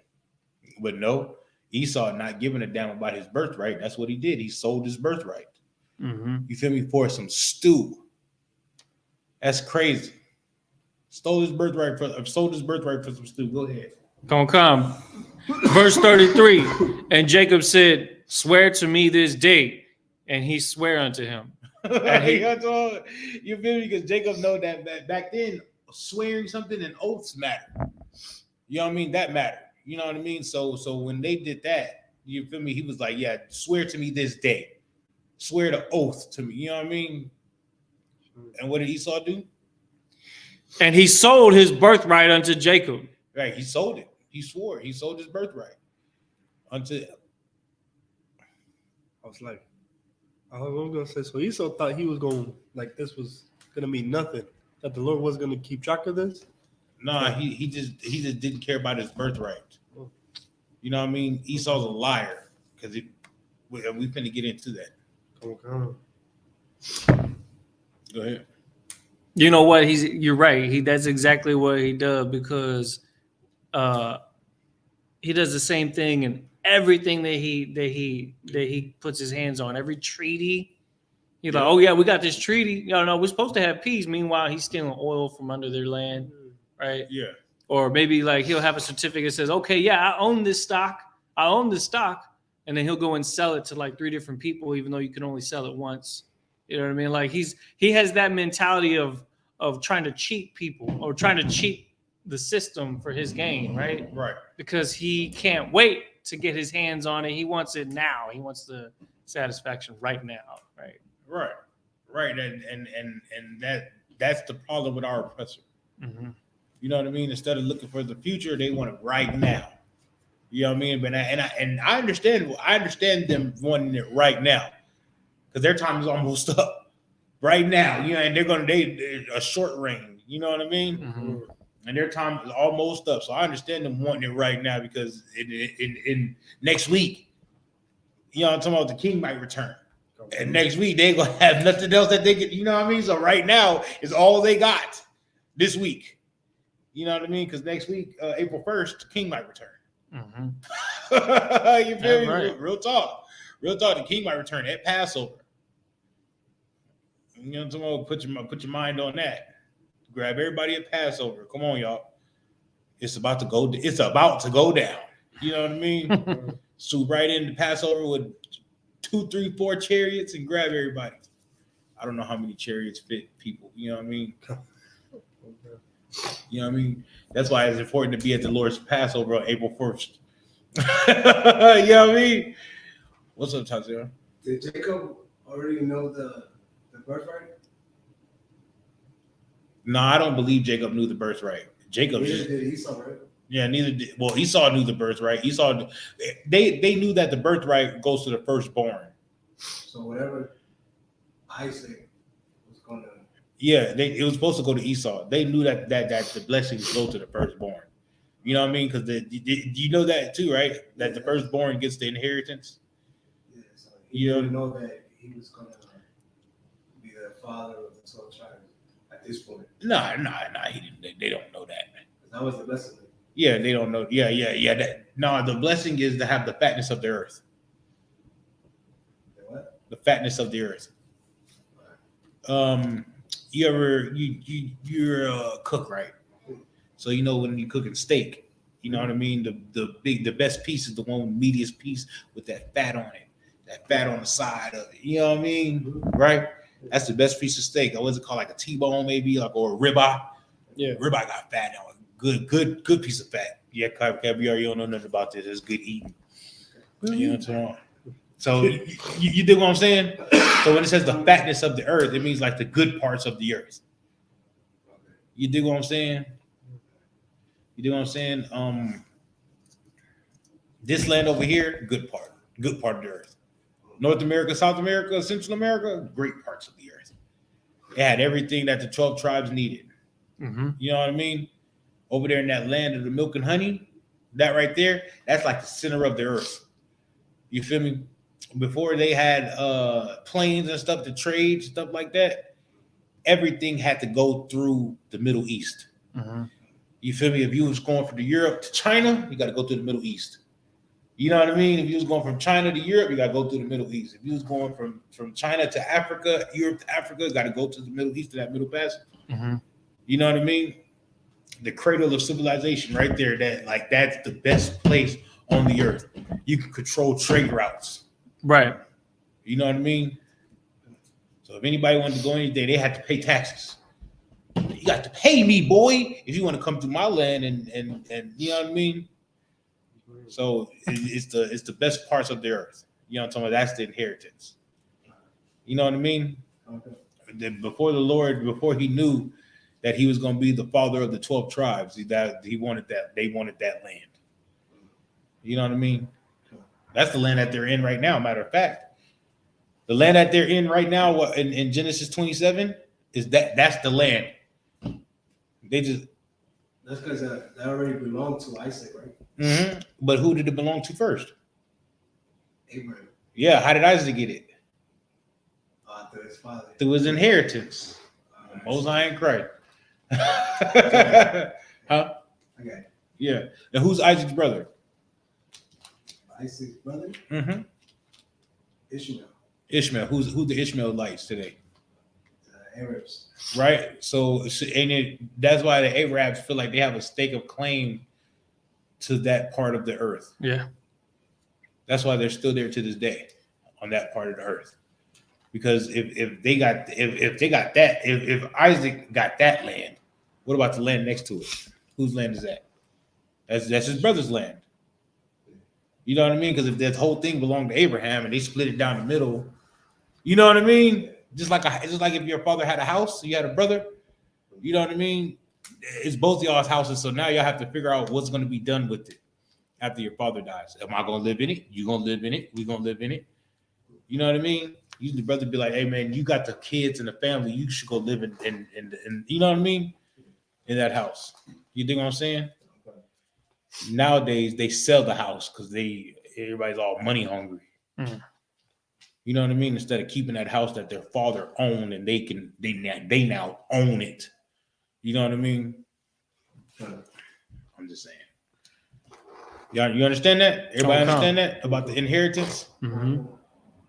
But no, Esau not giving a damn about his birthright. That's what he did. He sold his birthright. Mm-hmm. You feel me? For some stew. That's crazy. Sold his birthright for some stew. Go ahead. Gonna come. Verse 33. And Jacob said, swear to me this day. And he sware unto him. And he, you feel me? Because Jacob know that back then, swearing something and oaths matter. You know what I mean? That mattered. You know what I mean? So when they did that, you feel me? He was like, yeah, swear to me this day. Swear the oath to me. You know what I mean? And what did Esau do? and he sold his birthright unto Jacob. Right, he sold it. He swore. He sold his birthright unto. I was gonna say, so Esau thought he was going, like, this was gonna mean nothing, that the Lord wasn't gonna keep track of this. Nah, he just didn't care about his birthright. You know what I mean? Esau's a liar because we finna get into that. Okay. Go ahead. You know what? You're right. That's exactly what he does, because he does the same thing in everything that he puts his hands on. Every treaty, he's like, oh yeah, we got this treaty. No, we're supposed to have peace. Meanwhile, he's stealing oil from under their land, right? Yeah. Or maybe like he'll have a certificate that says, okay, yeah, I own this stock. And then he'll go and sell it to like 3 different people, even though you can only sell it once. You know what I mean? Like he has that mentality of trying to cheat people or trying to cheat the system for his gain, right? Right. Because he can't wait to get his hands on it. He wants it now. He wants the satisfaction right now, right? Right. And that's the problem with our oppressor. Mm-hmm. You know what I mean? Instead of looking for the future, they want it right now. You know what I mean? But I understand them wanting it right now, because their time is almost up right now. You know, and they're a short range. You know what I mean? Mm-hmm. And their time is almost up. So I understand them wanting it right now, because in next week, you know, I'm talking about, the king might return. And next week they gonna have nothing else that they could. You know what I mean? So right now is all they got this week. You know what I mean? Because next week, April 1st, the king might return. Mm-hmm. You feel me? Right. Real talk. The king might return at Passover. You know what I'm talking about? Put your mind on that. Grab everybody at Passover. Come on, y'all. It's about to go down. You know what I mean? Swoop right into Passover with 2, 3, 4 chariots and grab everybody. I don't know how many chariots fit people. You know what I mean? You know what I mean? That's why it's important to be at the Lord's Passover on April 1st. You know what I mean? What's up, Tazira? Did Jacob already know the birthright? No, I don't believe Jacob knew the birthright. Jacob Neither just, did Esau, right? yeah, neither did. Well, Esau knew the birthright. They knew that the birthright goes to the firstborn. So whatever Isaac was gonna. Yeah, it was supposed to go to Esau. They knew that the blessings go to the firstborn. You know what I mean? Because you know that too, right? That the firstborn gets the inheritance. Yeah, so he didn't know that he was gonna be the father of the 12 tribes at this point. Nah, he didn't. They don't know that. That was the blessing. Yeah, they don't know. Yeah. The blessing is to have the fatness of the earth. The what? The fatness of the earth. You're a cook, right? So you know when you're cooking steak, you know what I mean? The best piece is the one, meatiest piece with that fat on it, that fat on the side of it. You know what I mean? Right? That's the best piece of steak. What's it called? Like a T-bone, maybe, like, or a ribeye. Yeah. Ribeye got fat on it. Good piece of fat. Yeah, caviar, you don't know nothing about this. It's good eating. You know what I'm saying? So you dig what I'm saying? So when it says the fatness of the earth, it means like the good parts of the earth. You dig what I'm saying? This land over here, good part of the earth. North America, South America, Central America, great parts of the earth. It had everything that the 12 tribes needed. Mm-hmm. You know what I mean? Over there in that land of the milk and honey, that right there, that's like the center of the earth. You feel me? Before they had planes and stuff to trade, stuff like that, everything had to go through the Middle East. Mm-hmm. You feel me? If you was going from Europe to China, you got to go through the Middle East. You know what I mean? If you was going from China to Europe, you got to go through the Middle East. If you was going from China to Africa, Europe to Africa, you got to go to the Middle East, to that Middle Passage. Mm-hmm. You know what I mean? The cradle of civilization right there. That's the best place on the earth. You can control trade routes. Right. You know what I mean? So if anybody wanted to go anything, they had to pay taxes. You got to pay me, boy, if you want to come to my land and you know what I mean? So it's the best parts of the earth. You know what I'm talking about? That's the inheritance. You know what I mean? Okay. Before he knew that he was going to be the father of the 12 tribes, they wanted that land. You know what I mean? That's the land that they're in right now. Matter of fact, the land that they're in right now in Genesis 27 that's the land. That's because that already belonged to Isaac, right? Mm-hmm. But who did it belong to first? Abraham. Yeah. How did Isaac get it? Through his father. Through his inheritance. Most High in Christ. Huh? Okay. Yeah. And who's Isaac's brother? Isaac's brother? Mm-hmm. Ishmael. Who's the Ishmaelites today? Arabs. Right. So that's why the Arabs feel like they have a stake of claim to that part of the earth. Yeah. That's why they're still there to this day on that part of the earth. Because if Isaac got that land, what about the land next to it? Whose land is that? That's his brother's land. You know what I mean? Because if that whole thing belonged to Abraham and they split it down the middle, you know what I mean? Just like if your father had a house, you had a brother, you know what I mean? It's both y'all's houses, so now y'all have to figure out what's going to be done with it after your father dies. Am I going to live in it? You going to live in it? We going to live in it? You know what I mean? You the brother be like, hey man, you got the kids and the family, you should go live in you know what I mean? In that house. You think what I'm saying? Nowadays they sell the house because everybody's all money hungry. Mm-hmm. You know what I mean? Instead of keeping that house that their father owned and they now own it. You know what I mean? I'm just saying. You understand that? Everybody understand that about the inheritance? Mm-hmm.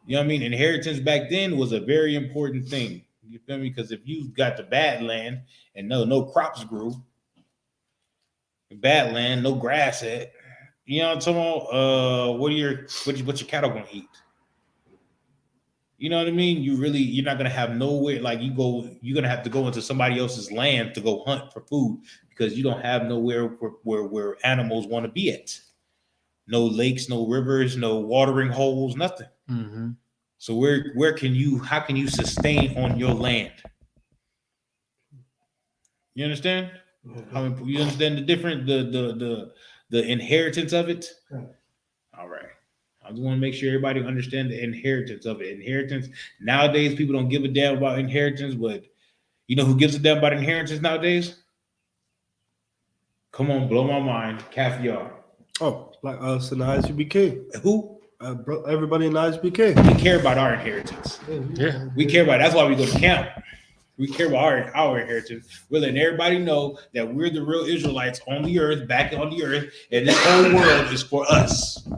You know what I mean? Inheritance back then was a very important thing. You feel me? Because if you got the bad land and no crops grew, bad land, no grass at, you know what I'm talking about? What your cattle gonna eat? You know what I mean? You're not gonna have nowhere, like you're gonna have to go into somebody else's land to go hunt for food because you don't have nowhere where animals want to be at. No lakes, no rivers, no watering holes, nothing. Mm-hmm. So how can you sustain on your land? You understand? Okay. You understand the inheritance of it? Okay. All right. I just want to make sure everybody understand the inheritance of it. Inheritance. Nowadays, people don't give a damn about inheritance, but you know who gives a damn about inheritance nowadays? Come on, blow my mind. Caviar. Oh, like us in the Isupk. Who? Everybody in the Isupk. We care about our inheritance. Yeah. We care about it. That's why we go to camp. We care about our inheritance. We're letting everybody know that we're the real Israelites on the earth, back on the earth, and this whole world is for us.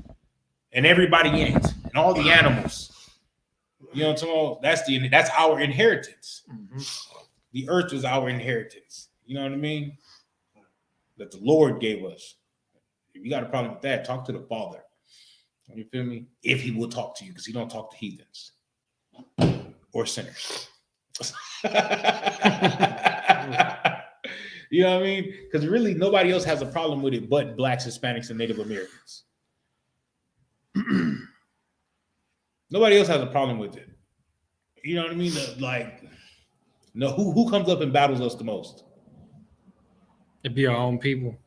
And everybody in it, and all the animals. You know what I'm talking about? That's our inheritance. Mm-hmm. The earth is our inheritance. You know what I mean? That the Lord gave us. If you got a problem with that, talk to the Father. You feel me? If he will talk to you, because he don't talk to heathens or sinners. You know what I mean? Because really nobody else has a problem with it but blacks, Hispanics, and Native Americans. Nobody else has a problem with it. You know what I mean? Who comes up and battles us the most? It'd be our own people.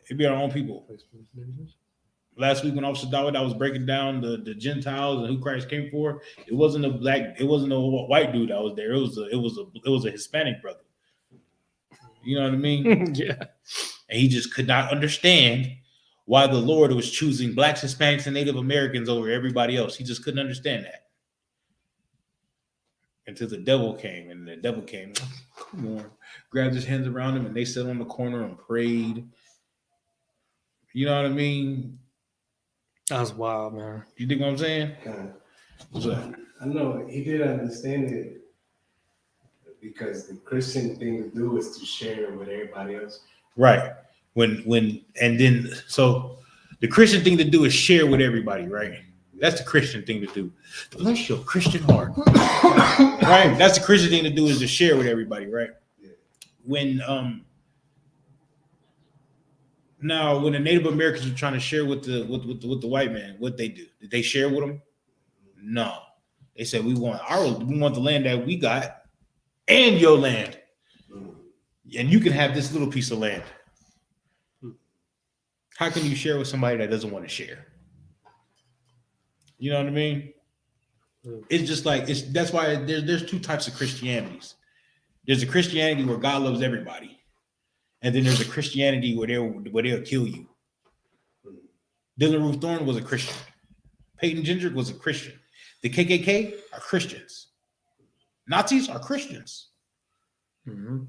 It'd be our own people. last week when Officer Dawid, I was breaking down the Gentiles and who Christ came for. It wasn't a white dude that was there. It was a Hispanic brother. You know what I mean? Yeah. And he just could not understand why the Lord was choosing blacks, Hispanics, and Native Americans over everybody else. He just couldn't understand that. Until the devil came, and the devil came, come on, grabbed his hands around him, and they sat on the corner and prayed. You know what I mean? That was wild, man. You think what I'm saying? What's that? I know he did understand it because the Christian thing to do is to share with everybody else. Right. So the Christian thing to do is share with everybody, right? That's the Christian thing to do. Bless your Christian heart. Right? That's the Christian thing to do is to share with everybody, right? Yeah. When the Native Americans were trying to share with the white man, what they do? Did they share with them? No. They said we want the land that we got and your land. And you can have this little piece of land. How can you share with somebody that doesn't want to share? You know what I mean? It's just like that's why there's two types of Christianities. There's a Christianity where God loves everybody, and then there's a Christianity where they'll kill you. Dylan Ruth Thorne was a Christian. Peyton Gendrick was a Christian. The KKK are Christians. Nazis are Christians. Mm-hmm.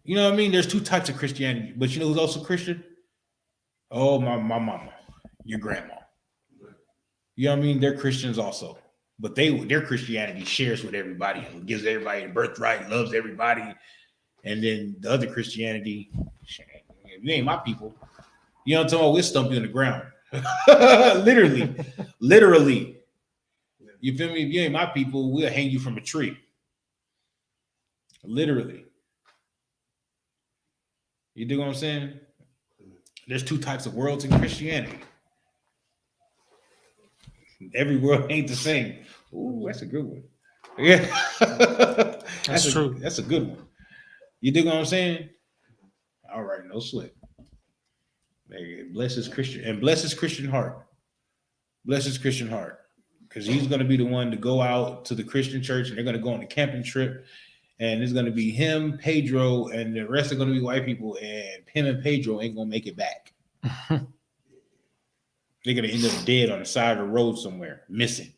You know what I mean? There's two types of Christianity, but you know who's also Christian? Oh, my mama, your grandma. You know what I mean? They're Christians also, but their Christianity shares with everybody and gives everybody a birthright, loves everybody. And then the other Christianity, if you ain't my people, you know what I'm talking about? We'll stump you in the ground. Literally. You feel me? If you ain't my people, we'll hang you from a tree. Literally. You dig what I'm saying? There's two types of worlds in Christianity. Every world ain't the same. Ooh, that's a good one. Yeah. That's true. That's a good one. You dig what I'm saying? All right, no sweat. Bless his Christian heart. Bless his Christian heart. Because he's going to be the one to go out to the Christian church and they're going to go on a camping trip. And it's going to be him, Pedro, and the rest are going to be white people. And him and Pedro ain't going to make it back. They're going to end up dead on the side of the road somewhere, missing.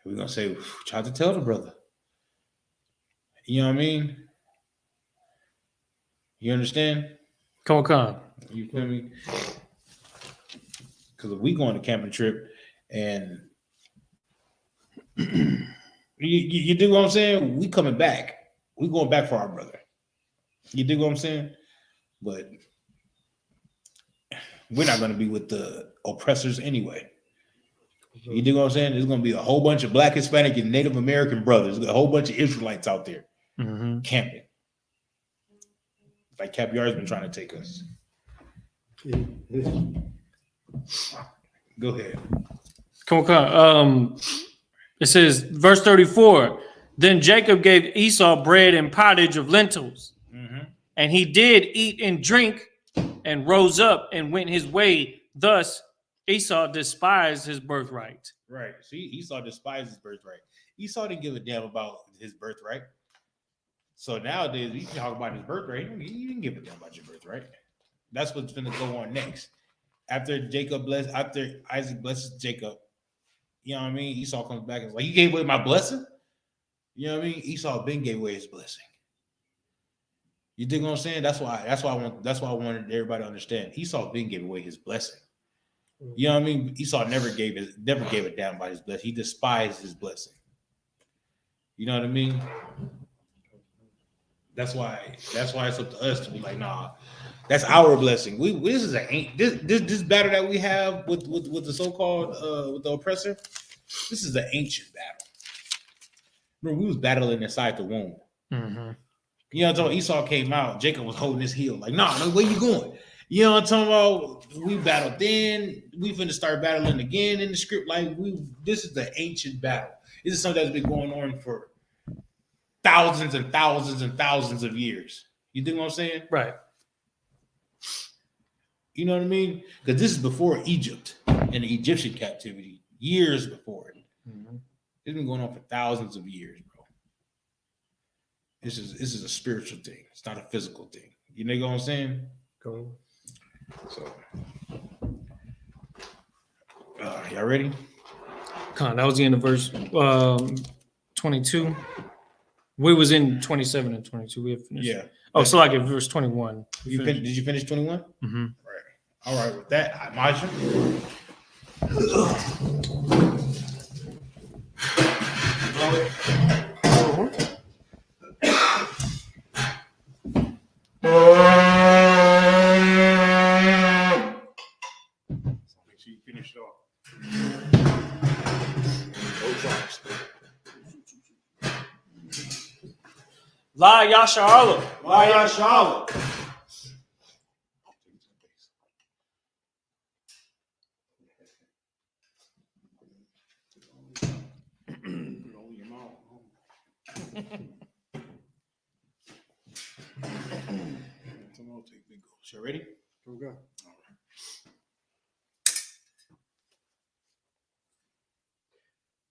We're going to say, tried to tell the brother. You know what I mean? You understand? Come on. You feel me? Because if we go on a camping trip and you do what I'm saying? We coming back. We going back for our brother. You dig what I'm saying? But we're not going to be with the oppressors anyway. You dig what I'm saying? There's going to be a whole bunch of Black, Hispanic, and Native American brothers. A whole bunch of Israelites out there camping. Like Cap Yard's been trying to take us. Go ahead. Come on. It says, verse 34, then Jacob gave Esau bread and pottage of lentils. And he did eat and drink and rose up and went his way. Thus, Esau despised his birthright. Right. See, Esau despised his birthright. Esau didn't give a damn about his birthright. So nowadays, we can talk about his birthright. You didn't give a damn about your birthright. That's what's going to go on next. After Isaac blesses Jacob, you know what I mean? Esau comes back and is like, you gave away my blessing? You know what I mean? Esau Ben gave away his blessing. You dig what I'm saying? That's why I wanted everybody to understand. Esau Ben gave away his blessing. You know what I mean? Esau never gave a damn about his blessing. He despised his blessing. You know what I mean? That's why it's up to us to be like, nah, that's our blessing. This battle that we have with the so-called with the oppressor. This is an ancient battle. Remember, we was battling inside the womb. You know what I'm talking about? Esau came out. Jacob was holding his heel like, nah, where you going? You know what I'm talking about? We battled then. We finna start battling again in the script. This is the ancient battle. This is something that's been going on for thousands and thousands and thousands of years. You think what I'm saying? Right. You know what I mean? Because this is before Egypt and the Egyptian captivity, years before it. It's been going on for thousands of years, bro. This is a spiritual thing. It's not a physical thing. You know what I'm saying? Go. So, y'all ready? Con, that was the end of verse 22. We was in 27 and 22. We have finished. Yeah. Oh, so like at verse 21. Did you finish 21? Mm-hmm. Right. All right. With that, Maja. Make sure you finish it off. No drops. La Yasha Allah. Why Charlotte? You ready? Okay.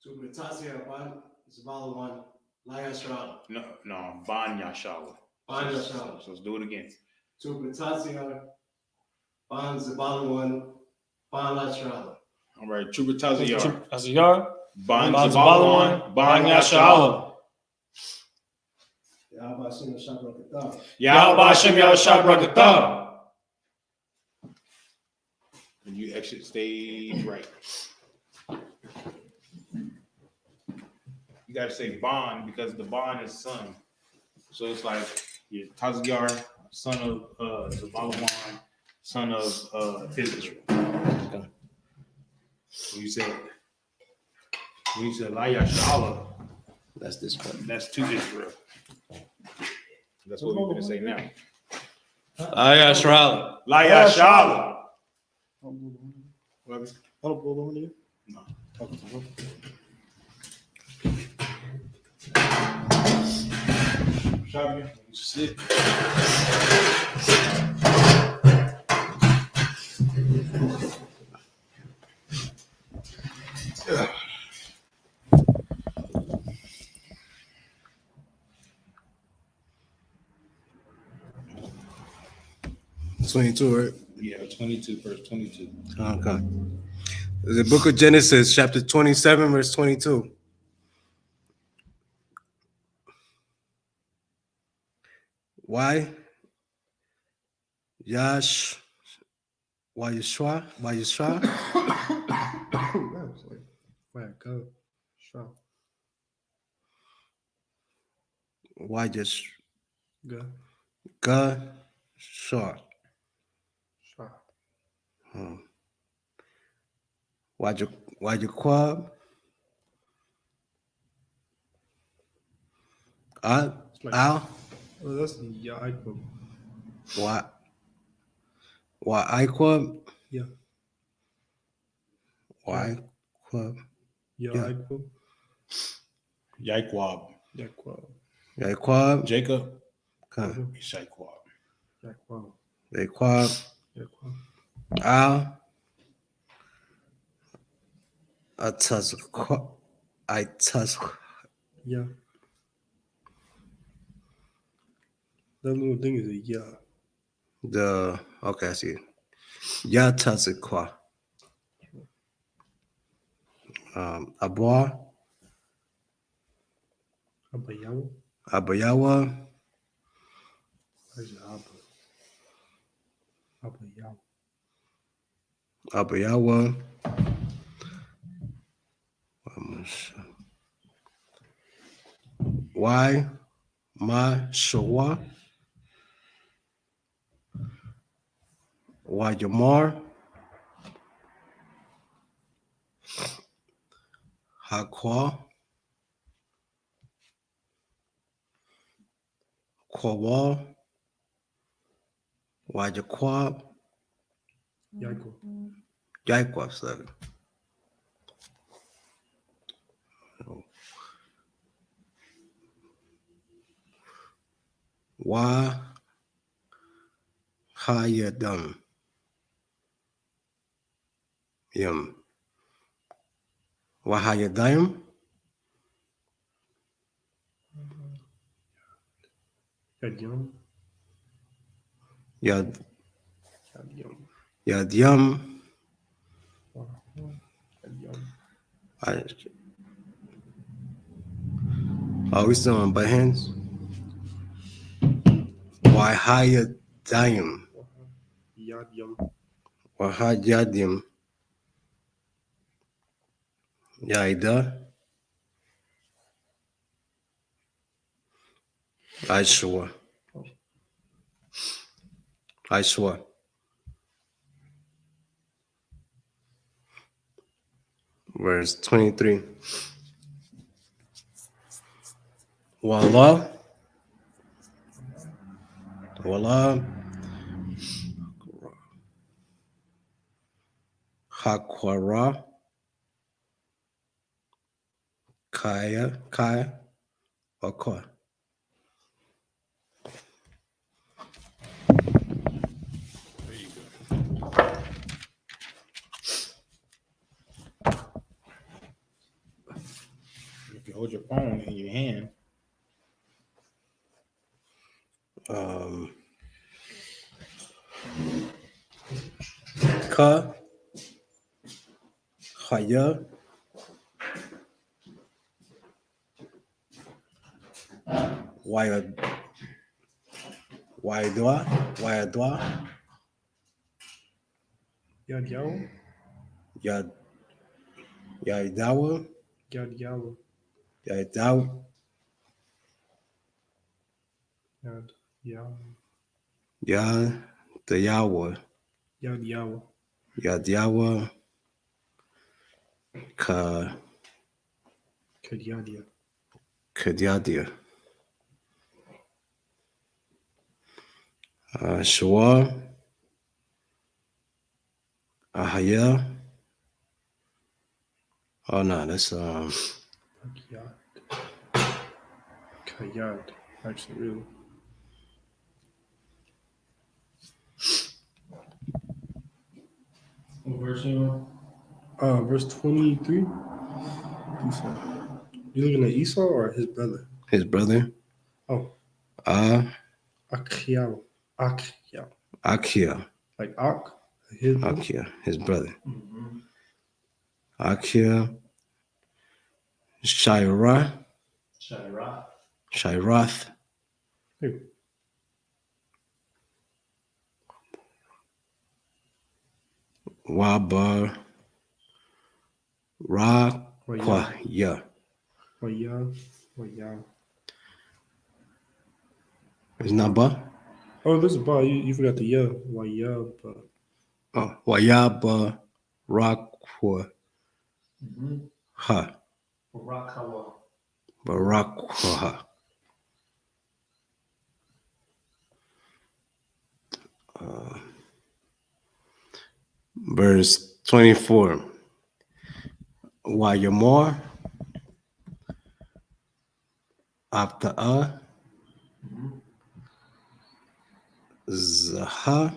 Submitasia Ban Zbalawan Laya Shral. No, Ban Yashala. Ban Yashala. So let's do it again. Submitasia Ban Zbalawan Ban Lashral. All right, Trubataziar. Aziyar. Ban Zabalawan, Ban Yashala. Yahbashim Shabrakata. Yahweh Hashem Yahushua Barakatah. And you exit stage right. You gotta say Ban because the Ban is son. So it's like Tazyar, son of Zabalawan, son of Israel. When you say La Yashala, That's this one. that's to Israel. That's what we're gonna say now. Laya Shral. La Yashala. I don't blow the horn again. No. Shabby, sit. It's 22, right? Yeah, 22, verse 22. Okay. The book of Genesis, chapter 27, verse 22. Why? Yash. Why Yeshua? Why Yeshua? Right, go. Sure. Why just Go. God? Sure. Sure. Why you quab? Al? Oh, that's the Yaakov. Why I quab? Yeah. Why quab? Yaakov. Yaikwab. Yaakov. Yeah, quab. Jacob. Okay. Yaikwab. Yaakov. They quab. Yaakov. Al. I tusk. Yeah. That little thing is a yeah. Okay, I see. Ya tusk qua. Abwa. Abayawa. Abayawa. Where's the Abba? Abayawa. Abayawa. Why? Ma Shawa. Why Jamar? Hakwa. Kwawal. Why Jaquab? Yaakov. Jaquab, sorry. Why Hayadam? Yum. Wahayadayim. Yadyam. Yad Yadyam. Yadyam. Yadyam. Are we still on butt hands? Wahayadayim. Yadyam. Wahayadim. Yaida. Aishwa. Aishwa. Verse 23. Wallah. Wallah. Hakwara. Kaya. Akwa. If you hold your phone in your hand, Ka. Haya. Wayadwa. Yadyaw. Yaidawa. Yadyaw. Yaidaw. Yadyaw. Yadayawa. Yadyaw. Yadyawa. Ka. Kadyadia. Kadyadia. Shua. Ahaya. Oh no, that's Kayad. Kayad. Actually, really. What verse you on? Verse 23. Esau. You looking at Esau or his brother? his brother. Oh, Akia. Akia. Like Ak, his brother. Akia, his brother. Mm-hmm. Akia. Shirath. Hey, Wabar. Rakwaya. Waya. It's not ba? Oh, this is Ba. You forgot the ya. Waya, Ba. Oh, Wayaba. Rakwa. Mm-hmm. Ha. Rakawa. Barakwaha. Verse 24. Wayamor. After Mm-hmm. Zaha.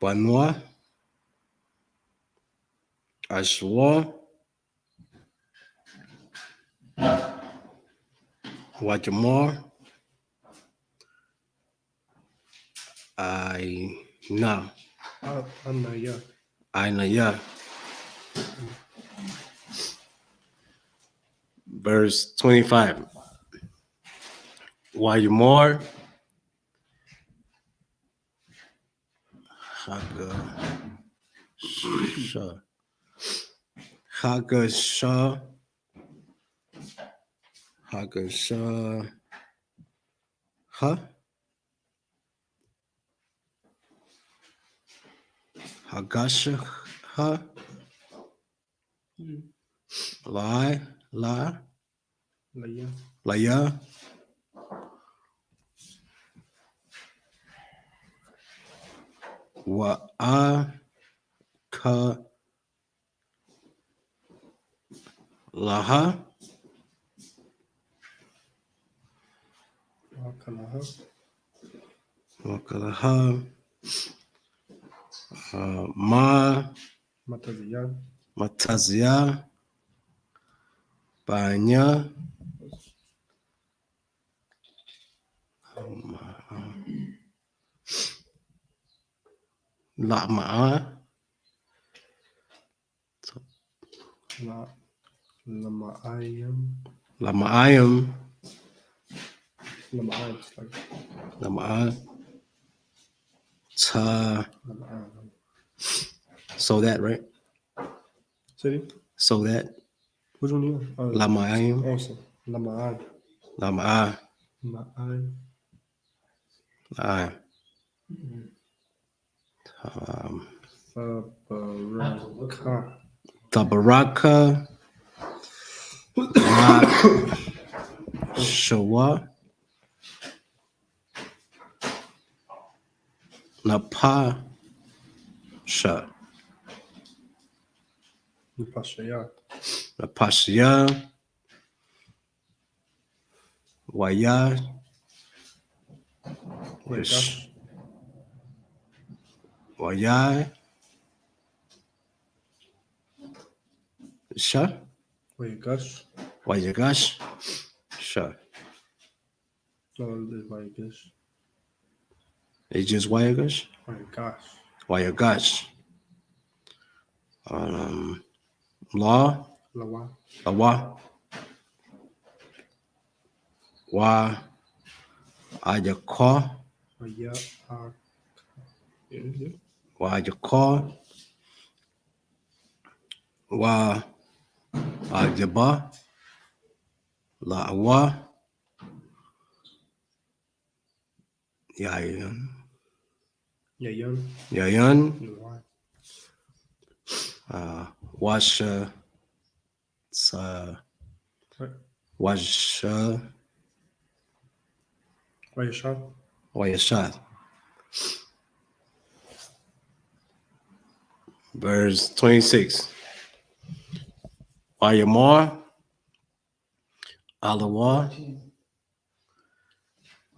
Banwa. Ashwa. Wajamor. Aina. Anaya. Ainaya. Verse 25. Wayamor. Haga. Sha. Haga Sha. Haga Sha. Ha. Hagasha. Ha. Lai. La. Laya. Laya. Wa a ka laha. Wakalaha. Wakalaha. Ma Matazia. Matazia Banya Lama'a Lamaayam. Lama'ayam Lamaayam. It's like Lama'a Ta. Lamaayam. So that, right? City? So that Which one you want? Lama'ayam Awesome. Lamaayam. Lama'a Lamaayam. Lama'a Sabaraka. Tabaraka Shawa Napa Sha Nipashaya. Napashya Waya Wagash. Waya Sha Wagash. Wayagash Sha. No, it's Wagash. It's just Wayagash Wagash. Wayagash. Law Lawa. Lawa Wa Ayakwa Waya. Wa Ayakwa Wa Ajaba La'wa Yayan Yayan. Yayan Lawa. Washa Washa Wayashat. Wayashat. Verse 26. Wayamar Alawa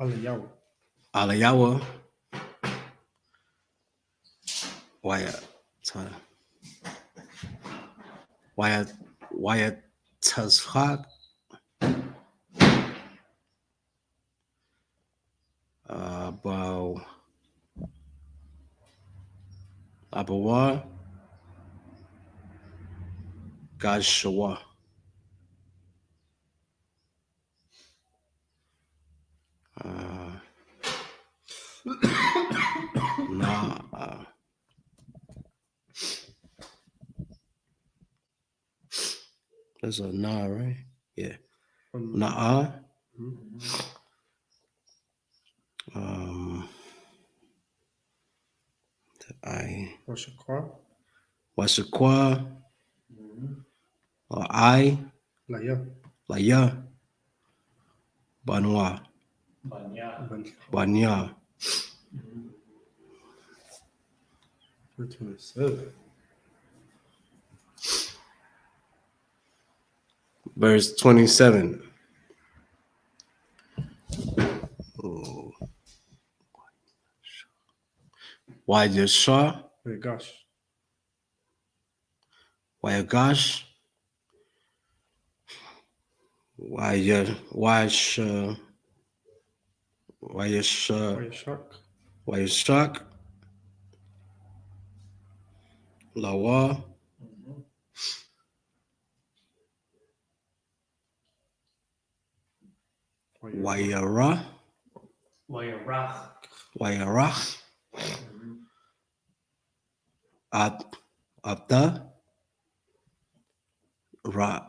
Alayawa. Alayawa Waya Waya Tazhak Abawa Gashawa. That's a na, right? Yeah. Na'a. Washakwa. Wasakwa. Or I. Laya. Laya. Banwa. Banya. 27. Verse 27. Wayasha. Wagash. Wayagash. Wayasha. Wayashak. Wayashak. Lawa. Wayara. Wayarach. Abda. Rayak.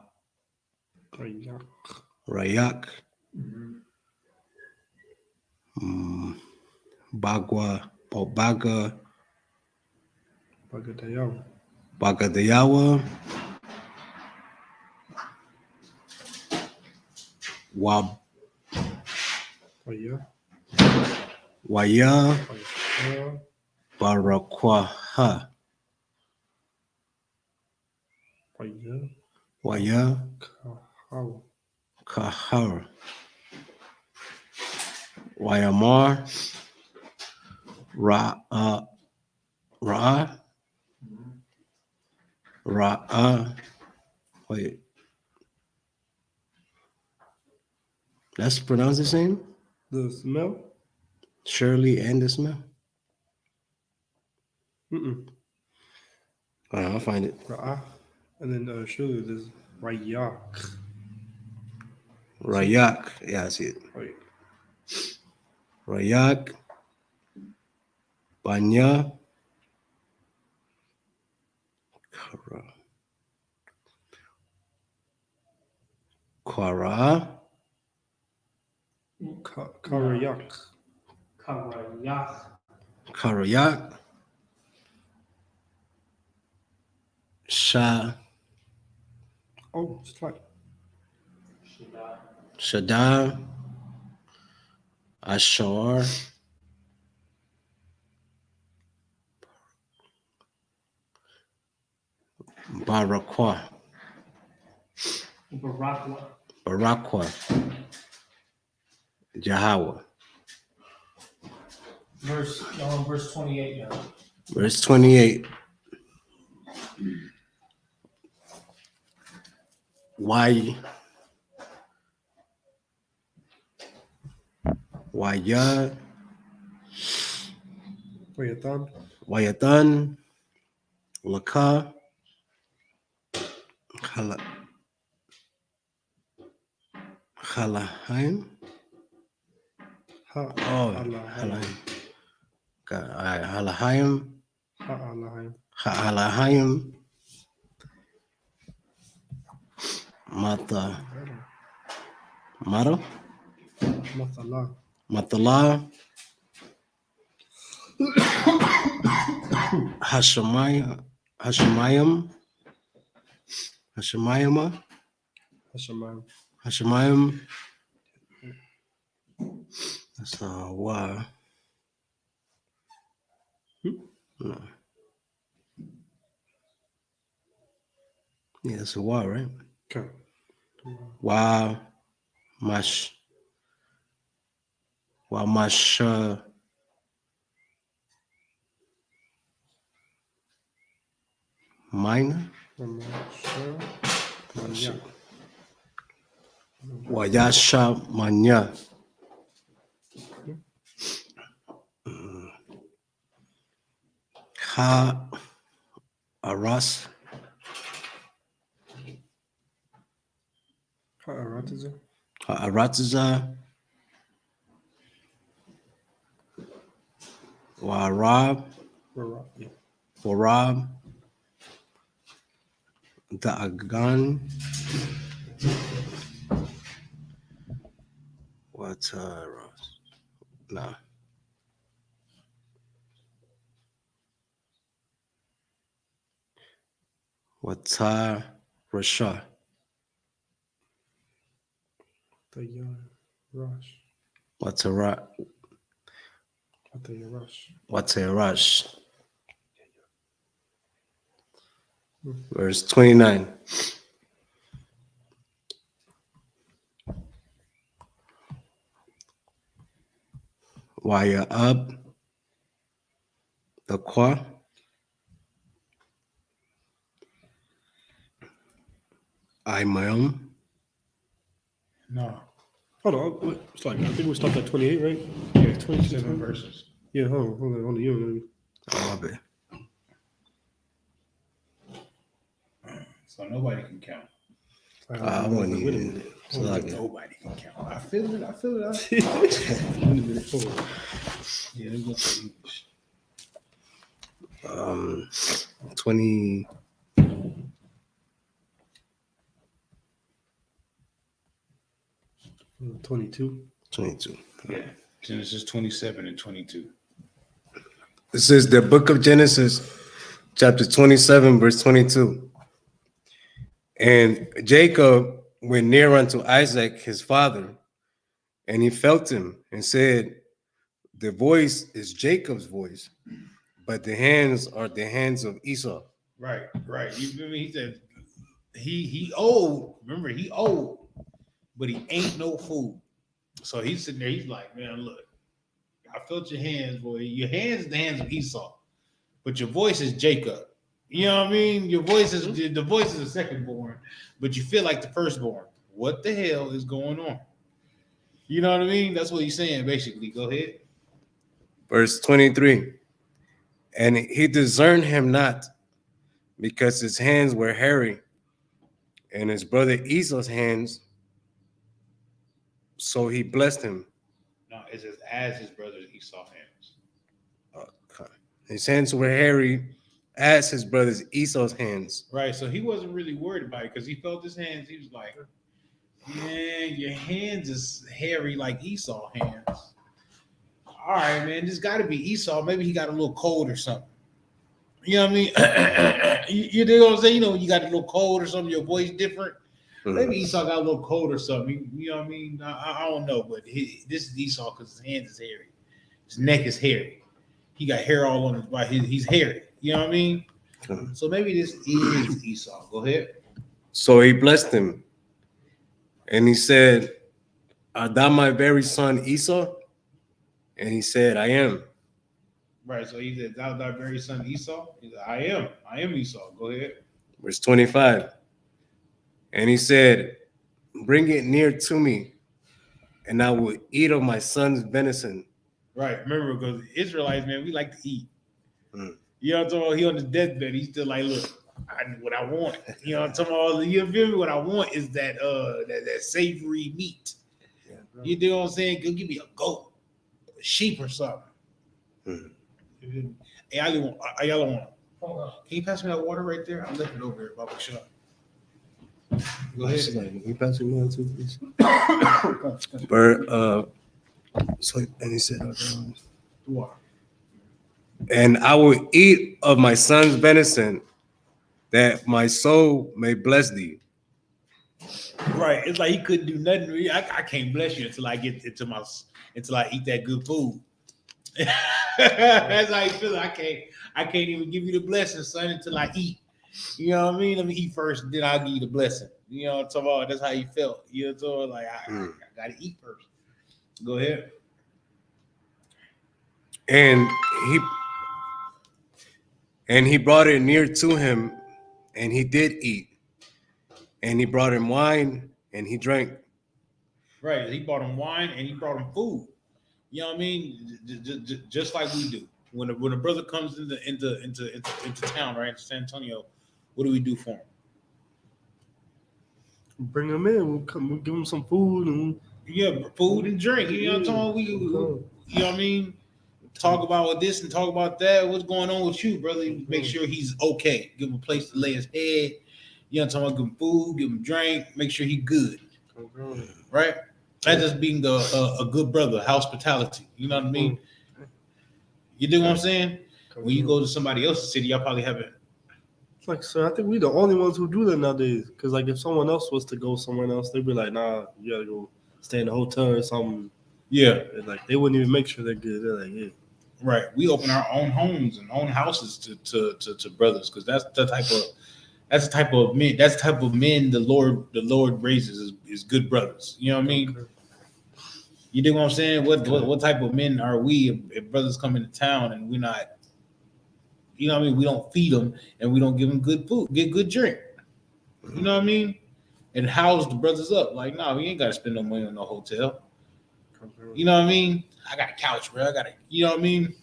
Rayak. Bagwa. Baga. Bagadayawa. Bagadayawa. Waya. Waya. Barakwaha. Waya. Kahar. Wayamar. Ra. Ra. Wait. That's pronounced the same? The smell? Shirley and the smell? Mm-mm. All right, I'll find it. Ra'ah. And then surely there's Rayak. Rayak. Yeah, I see it. Wait. Rayak. Banya. Kara. Kwara. Karayak. Karayak. Karayak. Sha. Oh, it's like Shadar. Ashar. Barakwa. Barakwa. Barakwa. Jahawa. Verse 28 now. Verse 28. Why ya Wayatan. Wayatan Laka Halahaim. Ha. Oh, Halahaim. God, all right, Halahaim. Ha'alahim. Halahaim. Mata. Mata. Mathala. Matala. Hashemayim. Hashemayim. Hashemayim. Hashemayim. Hashemayim. That's why. No. Yeah, it's a why, right? Okay. Why mash. Why mash. Minor. Wayasha Manya. Ha Aras. Ha'aratiza. Ha Aratiza. Warab. Warab. Da'agan. What no. Wata Rasha. Rush. Wata Rush. Wata Rush. Verse 29. Waya up the qua. I'm No. Hold on. Wait, it's like, I think we stopped at 28, right? Yeah, 27 verses. Yeah, hold on. You Oh, my bad. So nobody can count. I wasn't Wait a even. minute. So like, Nobody can count. I feel it. Wait a minute. Hold on. Yeah, let's go to English. 20. 22. 22. Yeah. Genesis 27 and 22. This is the book of Genesis, chapter 27, verse 22. And Jacob went near unto Isaac, his father, and he felt him and said, the voice is Jacob's voice, but the hands are the hands of Esau. Right. You feel me? He said he old. Remember, he old, but he ain't no fool. So he's sitting there. He's like, man, look, I felt your hands, boy. Your hands, the hands of Esau. but your voice is Jacob. You know what I mean? Your voice is the voice is the second born, but you feel like the firstborn. What the hell is going on? You know what I mean? That's what he's saying, basically. Go ahead. Verse 23. And he discerned him not, because his hands were hairy, and his brother Esau's hands, so he blessed him. No, it says as his brother Esau hands. His hands were hairy as his brother's Esau's hands. Right, so he wasn't really worried about it because he felt his hands. He was like, man, your hands is hairy like Esau hands. All right, man, this got to be Esau. Maybe he got a little cold or something. You know what I mean? you know what I'm saying? You know, you got a little cold or something, your voice different. Maybe Esau got a little cold or something. You know what I mean? I don't know, but this is Esau because his hands is hairy. His neck is hairy. He got hair all on his body. He's hairy. You know what I mean? So maybe this is Esau. Go ahead. So he blessed him. And he said, art thou my very son Esau? And he said, I am. Right. So he said, thou thy very son Esau? He said, I am. I am Esau. Go ahead. Verse 25. And he said, bring it near to me, and I will eat of my son's venison. Right. Remember, because Israelites, man, we like to eat. You know what I'm talking about? He on his deathbed. He's still like, look, I know what I want. You know what I'm talking about? You feel me? What I want is that that savory meat. You know what I'm saying? Go give me a goat, a sheep, or something. Hey, I want. Can you pass me that water right there? I left it over here, Baba Shah. Go ahead. Can you pass me one too, please? So, and he said, and I will eat of my son's venison, that my soul may bless thee. Right. It's like he couldn't do nothing. I can't bless you until I get until I eat that good food. That's how you feel. I can't even give you the blessing, son, until I eat. You know what I mean? Let me eat first, then I'll give you the blessing. You know what I'm talking about? That's how you felt. You know what I'm talking about? Like I gotta eat first. Go ahead. And he brought it near to him, and he did eat. And he brought him wine, and he drank. Right. He brought him wine and he brought him food. You know what I mean? Just like we do. When a brother comes into town, right, into San Antonio, what do we do for him? Bring him in. We'll give him some food and food and drink. You know what I'm talking about? You know what I mean? Talk about this and talk about that. What's going on with you, brother? Make sure he's okay. Give him a place to lay his head. You know what I'm talking about? Give him food, give him drink, make sure he's good. Right? That's just being a good brother, hospitality. You know what I mean? You do what I'm saying? When you go to somebody else's city, y'all probably haven't. It's like, sir, I think we're the only ones who do that nowadays. Because, like, if someone else was to go somewhere else, they'd be like, nah, you gotta go stay in a hotel or something. Yeah. And, like, they wouldn't even make sure they're good. They're like, yeah. Right. We open our own homes and own houses to brothers, because that's the type of men the Lord raises is good brothers. You know what I mean? Okay. You dig what I'm saying? What type of men are we if brothers come into town and we're not, you know what I mean? We don't feed them and we don't give them good food, get good drink. You know what I mean? And house the brothers up. Like, no, we ain't got to spend no money on no hotel. You know what I mean? I got a couch, bro. You know what I mean?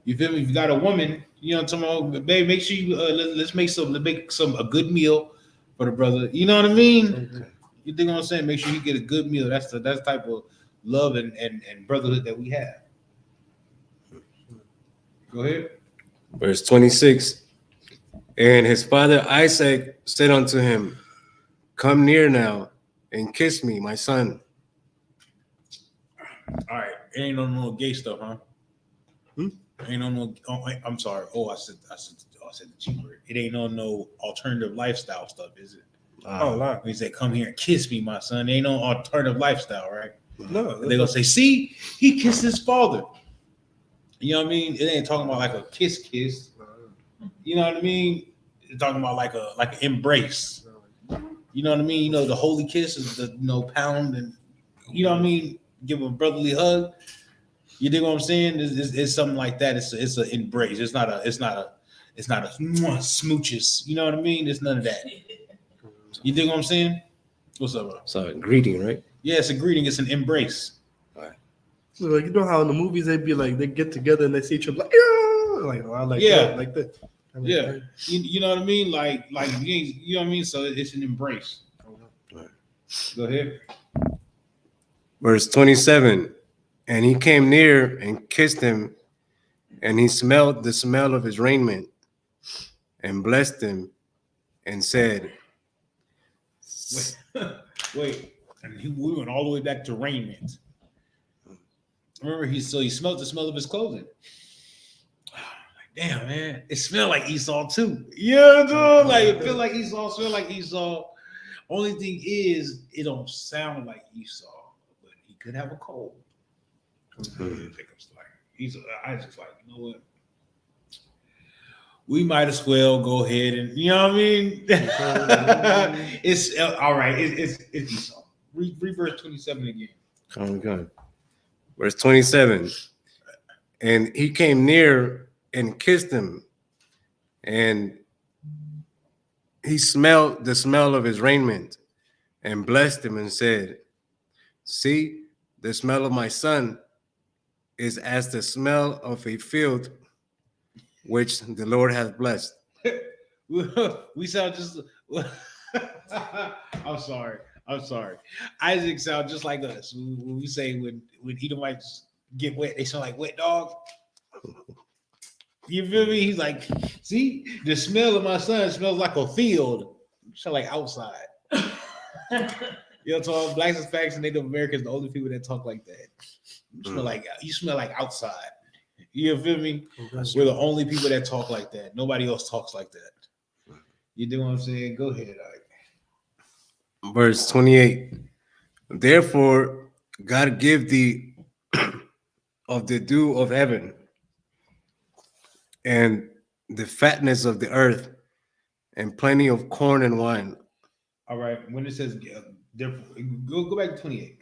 You feel me? If you got a woman, you know what I'm talking about, babe, make sure you let's make a good meal for the brother. You know what I mean? Okay. You think what I'm saying? Make sure you get a good meal. That's the type of love and brotherhood that we have. Go ahead. Verse 26. And his father Isaac said unto him, come near now and kiss me, my son. All right. It ain't no gay stuff, huh? Ain't no. Oh, I'm sorry. Oh, I said the G word. It ain't no alternative lifestyle stuff, is it? No. He said, "Come here and kiss me, my son." There ain't no alternative lifestyle, right? No. They're gonna say, "See, he kissed his father." You know what I mean? It ain't talking about like a kiss. You know what I mean? It's talking about like an embrace. You know what I mean? You know, the holy kiss is the pound and you know what I mean. Give him a brotherly hug. You dig what I'm saying? It's something like that. It's an embrace. It's not a smooches. You know what I mean? It's none of that. You dig what I'm saying? What's up, bro? So a greeting, right? Yeah, it's a greeting. It's an embrace. So, like, you know how in the movies they be like they get together and they see each other like, yeah, like, oh, I like Yeah. that, like that. I'm like, Yeah. right. You know what I mean? Like you know what I mean? So it's an embrace. Go ahead. Verse 27. And he came near and kissed him, and he smelled the smell of his raiment, and blessed him, and said, Wait. And we went all the way back to raiment. Remember, he smelled the smell of his clothing. Like, damn, man, it smelled like Esau too. Yeah, dude. Like it feel like Esau, smell like Esau. Only thing is, it don't sound like Esau, but he could have a cold. Jacob's like, Isaac's like, you know what? We might as well go ahead and, you know what I mean? It's all right. It's Esau. Read verse 27 again. Okay. Verse 27. And he came near and kissed him, and he smelled the smell of his raiment, and blessed him, and said, see, the smell of my son is as the smell of a field which the Lord hath blessed. We sound just. I'm sorry. Isaac sound just like us. When we say when Edomites get wet, they sound like wet dog. You feel me? He's like, see, the smell of my son smells like a field. It sound like outside. You know, so Blacks and Facts and Native Americans, the only people that talk like that. You smell like outside. You feel me? We're the only people that talk like that. Nobody else talks like that. You know what I'm saying? Go ahead, Ike. Verse 28. Therefore, God give thee of the dew of heaven, and the fatness of the earth, and plenty of corn and wine. All right. When it says, therefore, go back to 28.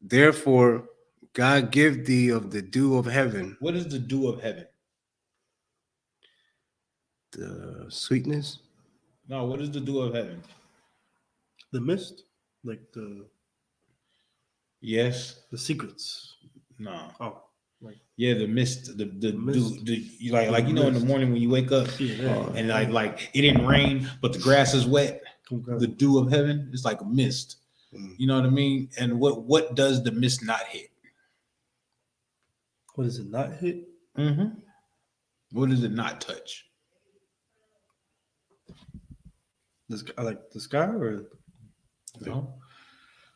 Therefore, God give thee of the dew of heaven. What is the dew of heaven? The sweetness. No, what is the dew of heaven? The mist, like the Yes. secrets. No. Oh, like Yeah, the mist, the mist. dew, like you know in the morning when you wake up and like it didn't rain, but the grass is wet. The dew of heaven is like a mist. You know what I mean? And what does the mist not hit? What does it not hit? Mm-hmm. What does it not touch? Like the sky or No.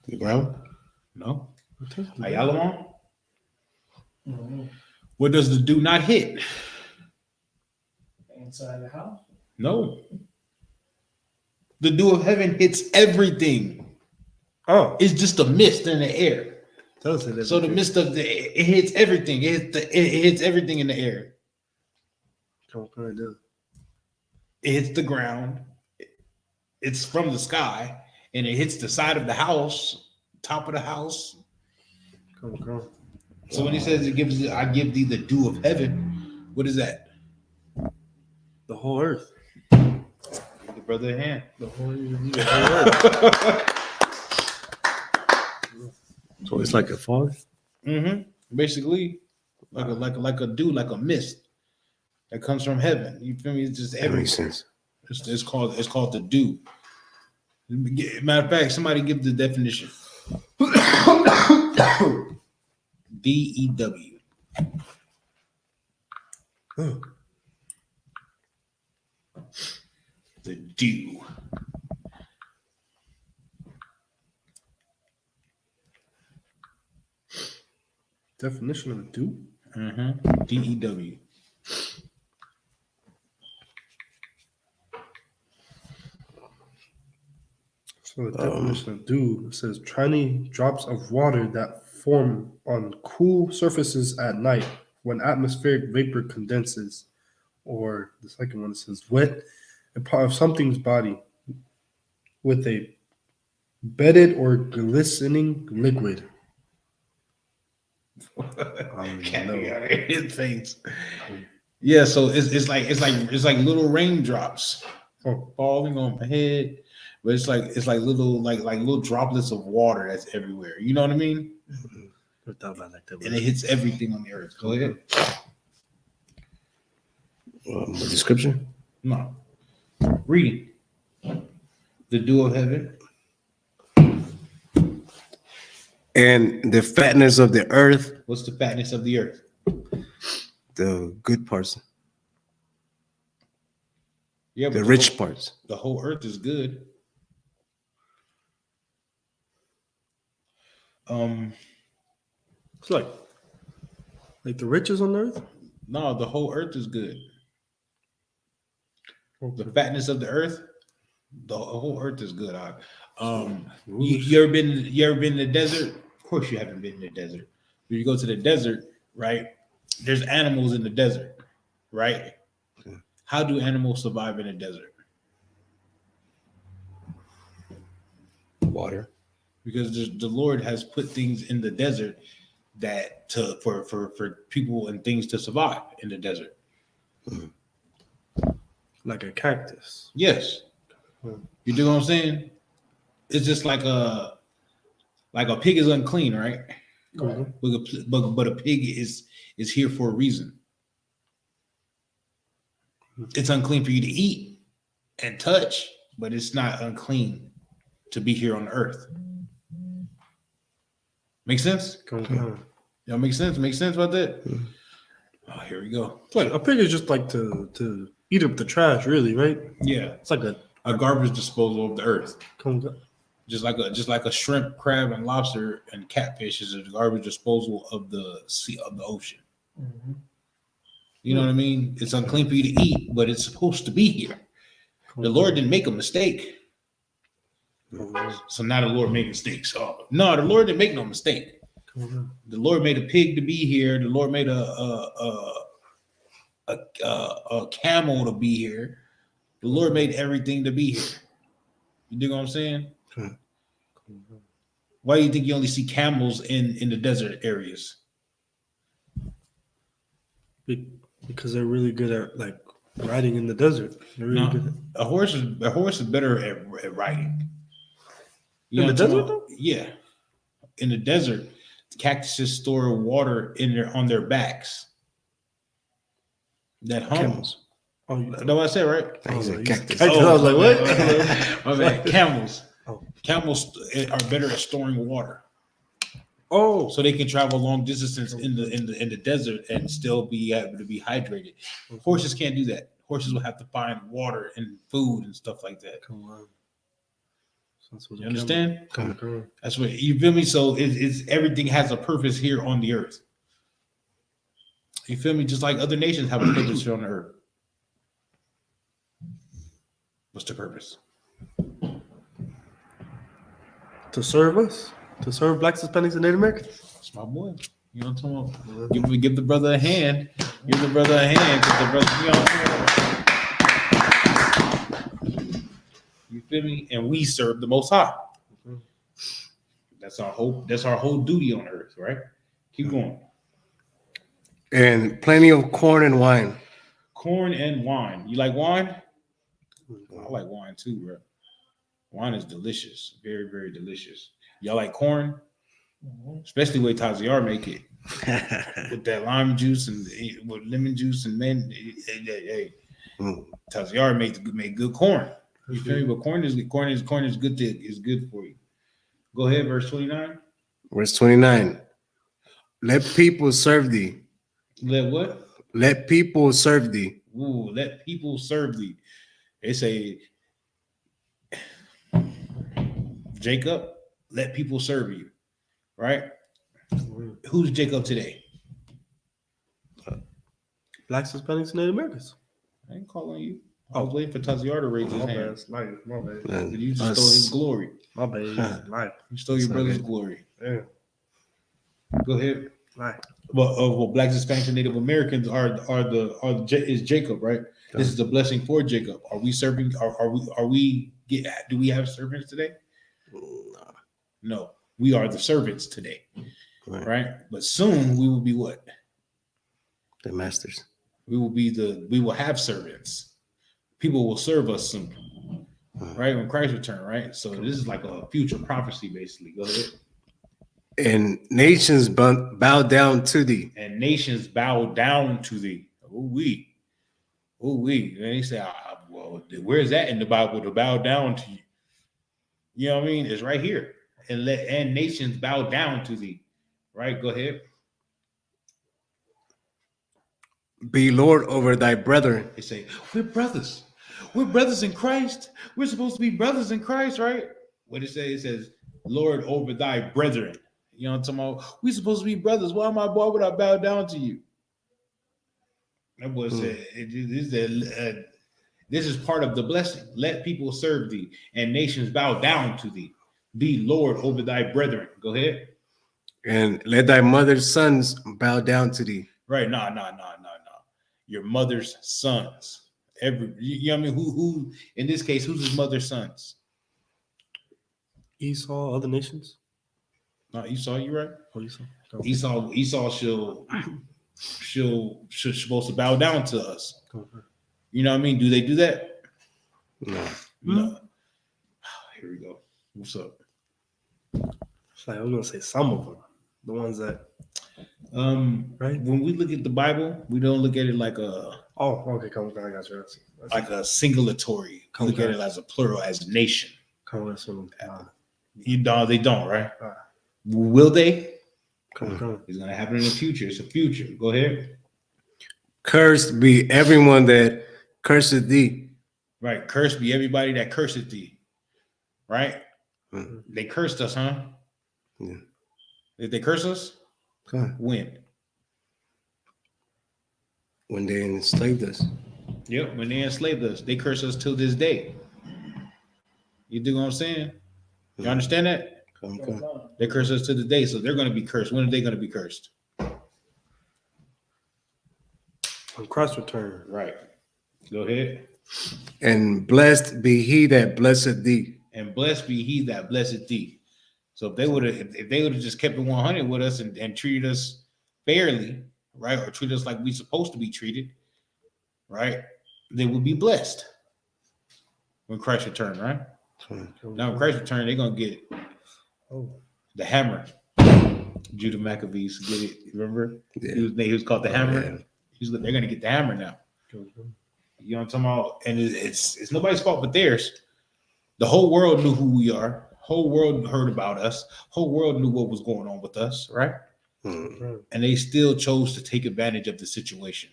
The ground. No. Ayalon? What does the dew not hit? Inside the house. No. The dew of heaven hits everything. oh, It's just a mist in the air. does it? So the mist of it hits everything. It hits everything in the air. It hits the ground. It's from the sky, and it hits the side of the house, top of the house. So when he says I give thee the dew of heaven, what is that? The whole earth. Give the brother a hand. The whole earth. So it's like a fog. Mm-hmm. Basically, like a dew, like a mist that comes from heaven. You feel me? It's just That makes everything. sense. It's called the dew. Matter of fact, somebody give the definition. DEW. The dew. Definition of a dew? Mm-hmm. DEW. So the definition of dew says tiny drops of water that form on cool surfaces at night when atmospheric vapor condenses. Or the second one says wet, a part of something's body with a bedded or glistening liquid. Can't be out of his face. Yeah, so it's like little raindrops falling on my head, but it's like little little droplets of water that's everywhere. You know what I mean? And it hits everything on the earth. Go ahead. The description? No. Reading. The dew of heaven. And the fatness of the earth, What's the fatness of the earth? the good parts, Yeah, the rich parts. The whole earth is good. It's like the riches on earth. No, the whole earth is good. The fatness of the earth, the whole earth is good. You ever been in the desert? Of course, you haven't been in the desert. When you go to the desert, right? There's animals in the desert, right? How do animals survive in the desert? Water. Because the Lord has put things in the desert that for people and things to survive in the desert. Like a cactus. Yes. You do what I'm saying? It's just like a pig is unclean, right? But a pig is here for a reason. It's unclean for you to eat and touch, but it's not unclean to be here on earth. Make sense? Y'all make sense? Make sense about that? Oh, here we go. It's like a pig is just like to eat up the trash, really, right? Yeah, It's like a garbage disposal of the earth. a Just like a shrimp, crab, and lobster and catfish is a garbage disposal of the sea of the ocean. You know what I mean? It's unclean for you to eat, but it's supposed to be here. The Lord didn't make a mistake. So now the Lord made mistakes. Oh, no, the Lord didn't make no mistake. The Lord made a pig to be here. The Lord made a camel to be here. The Lord made everything to be here. You dig what I'm saying? Why do you think you only see camels in the desert areas? because they're really good at like riding in the desert. They're really No, good at a horse is better at riding. In the what I'm talking desert, about? though? Yeah, in the desert, cactuses store water on their backs. That hums. Oh, you Know what I said, right? He's a you- cactus. I was like, what? My bad. Camels. Oh. Camels are better at storing water, Oh, so they can travel long distances in the desert and still be able to be hydrated. Horses can't do that. Horses will have to find water and food and stuff like that. come on. You understand? Come on. That's what you feel me. So it's everything has a purpose here on the earth. You feel me? Just like other nations have a purpose here on the earth. What's the purpose? To serve us, to serve Blacks, Hispanics, and Native Americans. That's my boy. You know what I'm talking about? Give the brother a hand. Give the brother a hand. Give the brother, you know what I'm saying? You feel me? And we serve the Most High. That's our whole. That's our whole duty on earth, right? Keep going. And plenty of corn and wine. Corn and wine. You like wine? I like wine too, bro. Wine is delicious. Very, very delicious. Y'all like corn? Especially the way Taziar make it. With that lime juice and with lemon juice and hey. Taziar made good corn. You feel me? But corn is good is good for you. Go ahead, verse 29. Verse 29. Let people serve thee. Let what? Let people serve thee. Ooh, let people serve thee. They say, Jacob, let people serve you. Right? Who's Jacob today? Blacks, Hispanics, and Native Americans. I ain't calling you. I was waiting for Taziar to raise his hand. My bad. But you just stole his glory. My bad. Life. You stole your brother's glory. Yeah. Go ahead. Life. Well, Blacks, Hispanics, and Native Americans is Jacob, right? This is the blessing for Jacob. Are we serving? Do we have servants today? No, we are the servants today. right? But soon we will be what? The masters. We will have servants. People will serve us soon, right? When Christ return, right? So this is like a future prophecy, basically. Go ahead. And nations bow down to thee. And nations bow down to thee. Oh we. And they say, well, where's that in the Bible to bow down to you? You know what I mean? It's right here. And nations bow down to thee. Right? Go ahead. Be Lord over thy brethren. They say, we're brothers. We're brothers in Christ. We're supposed to be brothers in Christ, right? What it says? It says, Lord over thy brethren. You know what I'm talking about? We're supposed to be brothers. Why would I bow down to you? That boy said, this is part of the blessing. Let people serve thee, and nations bow down to thee. Be Lord over thy brethren. Go ahead. And let thy mother's sons bow down to thee. Right? No. Your mother's sons. You know what I mean? Who in this case? Who's his mother's sons? Esau, other nations. No, Esau. You right? Oh, Esau. Esau she'll supposed to bow down to us. You know what I mean? Do they do that? No. Here we go. What's up? It's like I was gonna say some of them, the ones that. Right. When we look at the Bible, we don't look at it like a. Oh, okay. Come on, I got you. Like a singulatory. Look at it as a plural, as a nation. Come on, They don't, right? Will they? Come. It's gonna happen in the future. It's a future. Go ahead. Cursed be everyone that curseth thee. Right. Cursed be everybody that curseth thee. Right? Mm-hmm. They cursed us, huh? Yeah. Did they curse us? When? When they enslaved us. Yep, when they enslaved us. They curse us till this day. You dig what I'm saying? You understand that? Okay. They curse us to the day, so they're going to be cursed. When are they going to be cursed? When Christ return. Right. Go ahead. And blessed be he that blesseth thee. And blessed be he that blesseth thee. So if they would have just kept it 100 with us and treated us fairly, right, or treat us like we supposed to be treated, right, they would be blessed when Christ return, right? Now when Christ return, they're gonna get the hammer. Judah Maccabees, get it? Remember? Yeah. He was called the hammer. Yeah. They're gonna get the hammer now. You know what I'm talking about? And it's nobody's fault but theirs. The whole world knew who we are. Whole world heard about us. Whole world knew what was going on with us, right? Mm-hmm. And they still chose to take advantage of the situation.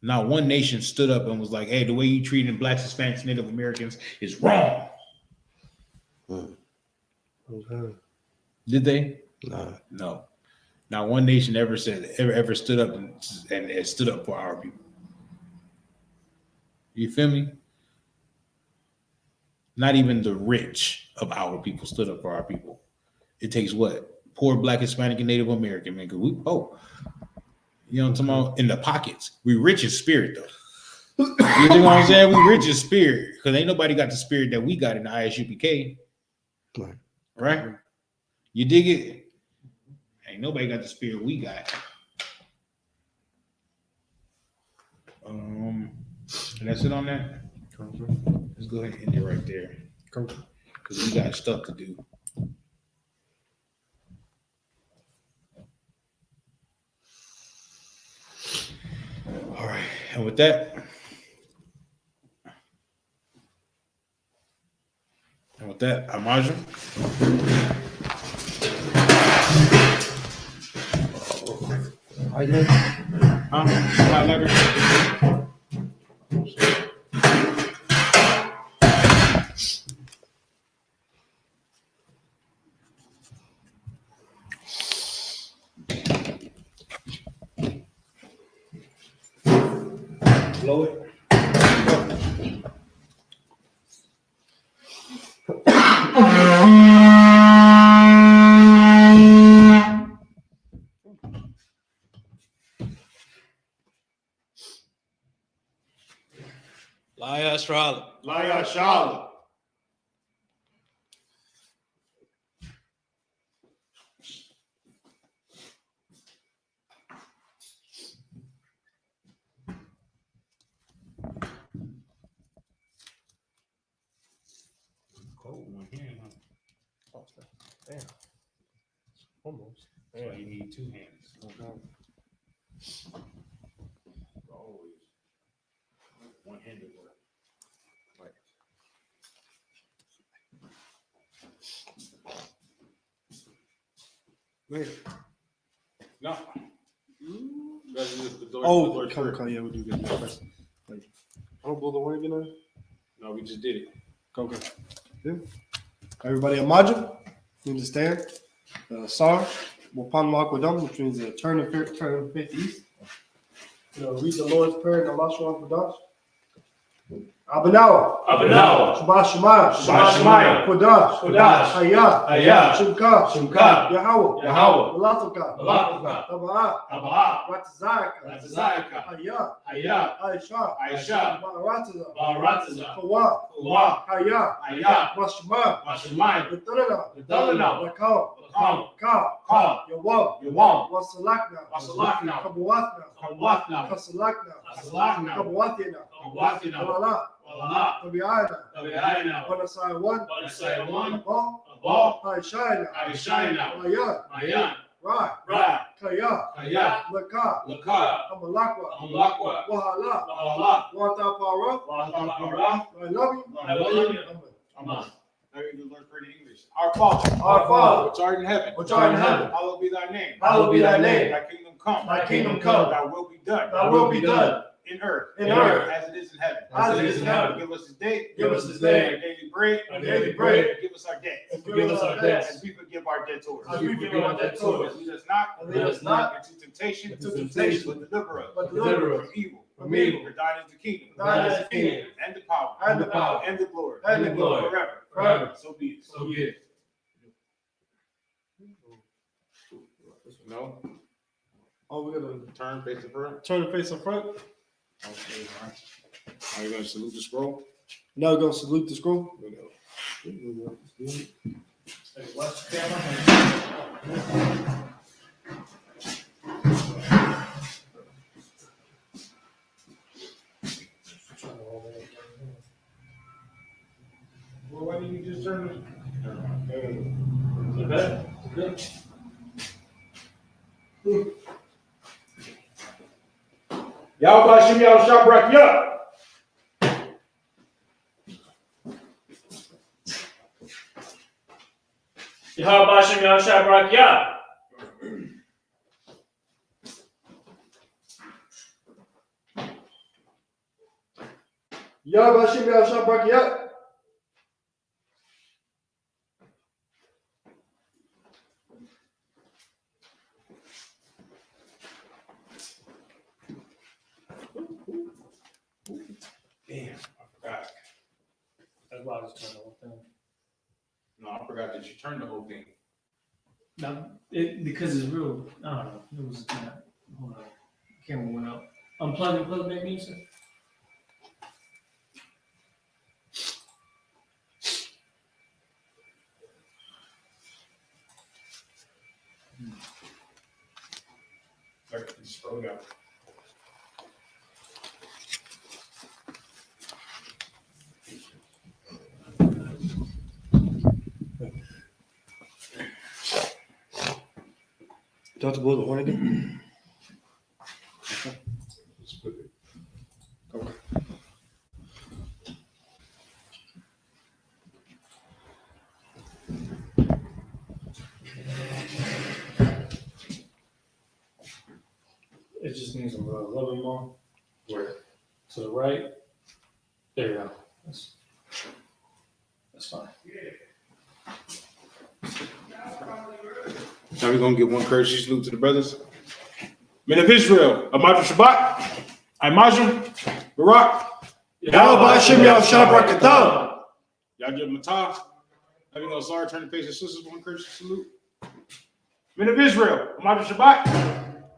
Not one nation stood up and was like, hey, the way you treated Blacks, Hispanics, Native Americans is wrong. Okay. Did they? No. Not one nation ever stood up and stood up for our people. You feel me? Not even the rich of our people stood up for our people. It takes what? Poor Black, Hispanic, and Native American, man. Cause you know what I'm talking about? In the pockets. We rich in spirit, though. You know what I'm saying? We rich in spirit. Because ain't nobody got the spirit that we got in the Isupk. Right? You dig it? Ain't nobody got the spirit we got. And that's it on that. Let's go ahead and end it right there. Because we got stuff to do. All right. And with that, Amaja. Highlighter. Blow it. Laya Charlotte. Laya Charlotte. Almost. So you need two hands. Always. One-handed work. Wait. No. That's just the door. Oh, come, yeah, we'll do that. Yeah, first. Wait. I don't blow the horn again. No, we just did it. Go. Yeah. Everybody, imagine. You understand? Sar, Wapan Makwadam, which means turn and face east. Read the Lord's Prayer in the Lashon Kodash. Abanawa. Shabbat Shemayim. Kodash. Hayah. Shimka. Yahweh. Malatuka. Taba'ah. Ratazayaka. Hayah. Aisha. Barataza. Kawa. Hayah. Washamayim. Betalana. Ka. Yawam. Wasalakna. Kabuathna. Kasalakna. Kabuathina. Wallah. Tabi'ayna. Wanasai one. Abba. Haishayna. Mayan. Ra. Kaya. Laka. Amalakwa. Wahala. Wata Para. I love you. Amen. Now you can learn pretty English. Our Father, which art in heaven, hallowed be thy name. Thy kingdom come. Thy will be done. In earth, as it is in heaven. Give us this day. Our daily bread. Give us our debts. As we forgive our debtors. Lead us not into temptation, but deliver us from evil. For thine is the kingdom, and the power, and the glory, forever. So be it. No. Oh, we're gonna Turn face in front. turn the face in front. Okay, all right. Are you going to salute the scroll? Now we're gonna salute the scroll. Watch the camera. Well, why didn't you just turn it? Okay. Y'all about Shimmy out shop right here. Yahweh Shem Yah Shabrak Yah. Yahweh Hashem Yahshua Barakiyat. Damn, I forgot. That's why I just turned the whole thing. No, I forgot that you turned the whole thing. No, because it's real. I don't know. It was not. Hold on. Camera went out. Unplug and plug back in, sir. Scroll down. Do you have to blow the horn again? Just put it. Okay. It just needs a little bit more. Where? To the right. There you go. That's fine. Now we're gonna give one courtesy salute to the brothers. Men of Israel, Amadu Shabbat, Imaju, Barak, Yahweh Hashem Yahshua Barakiyat. Yajib Matah. Having no sorry, turn to face your sisters, one courtesy salute. Men of Israel, Amadu Shabbat,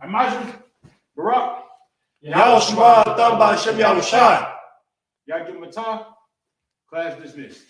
Imaju, Barak, Yahshua Hashem Yahshua. Yajib Matah. Class dismissed.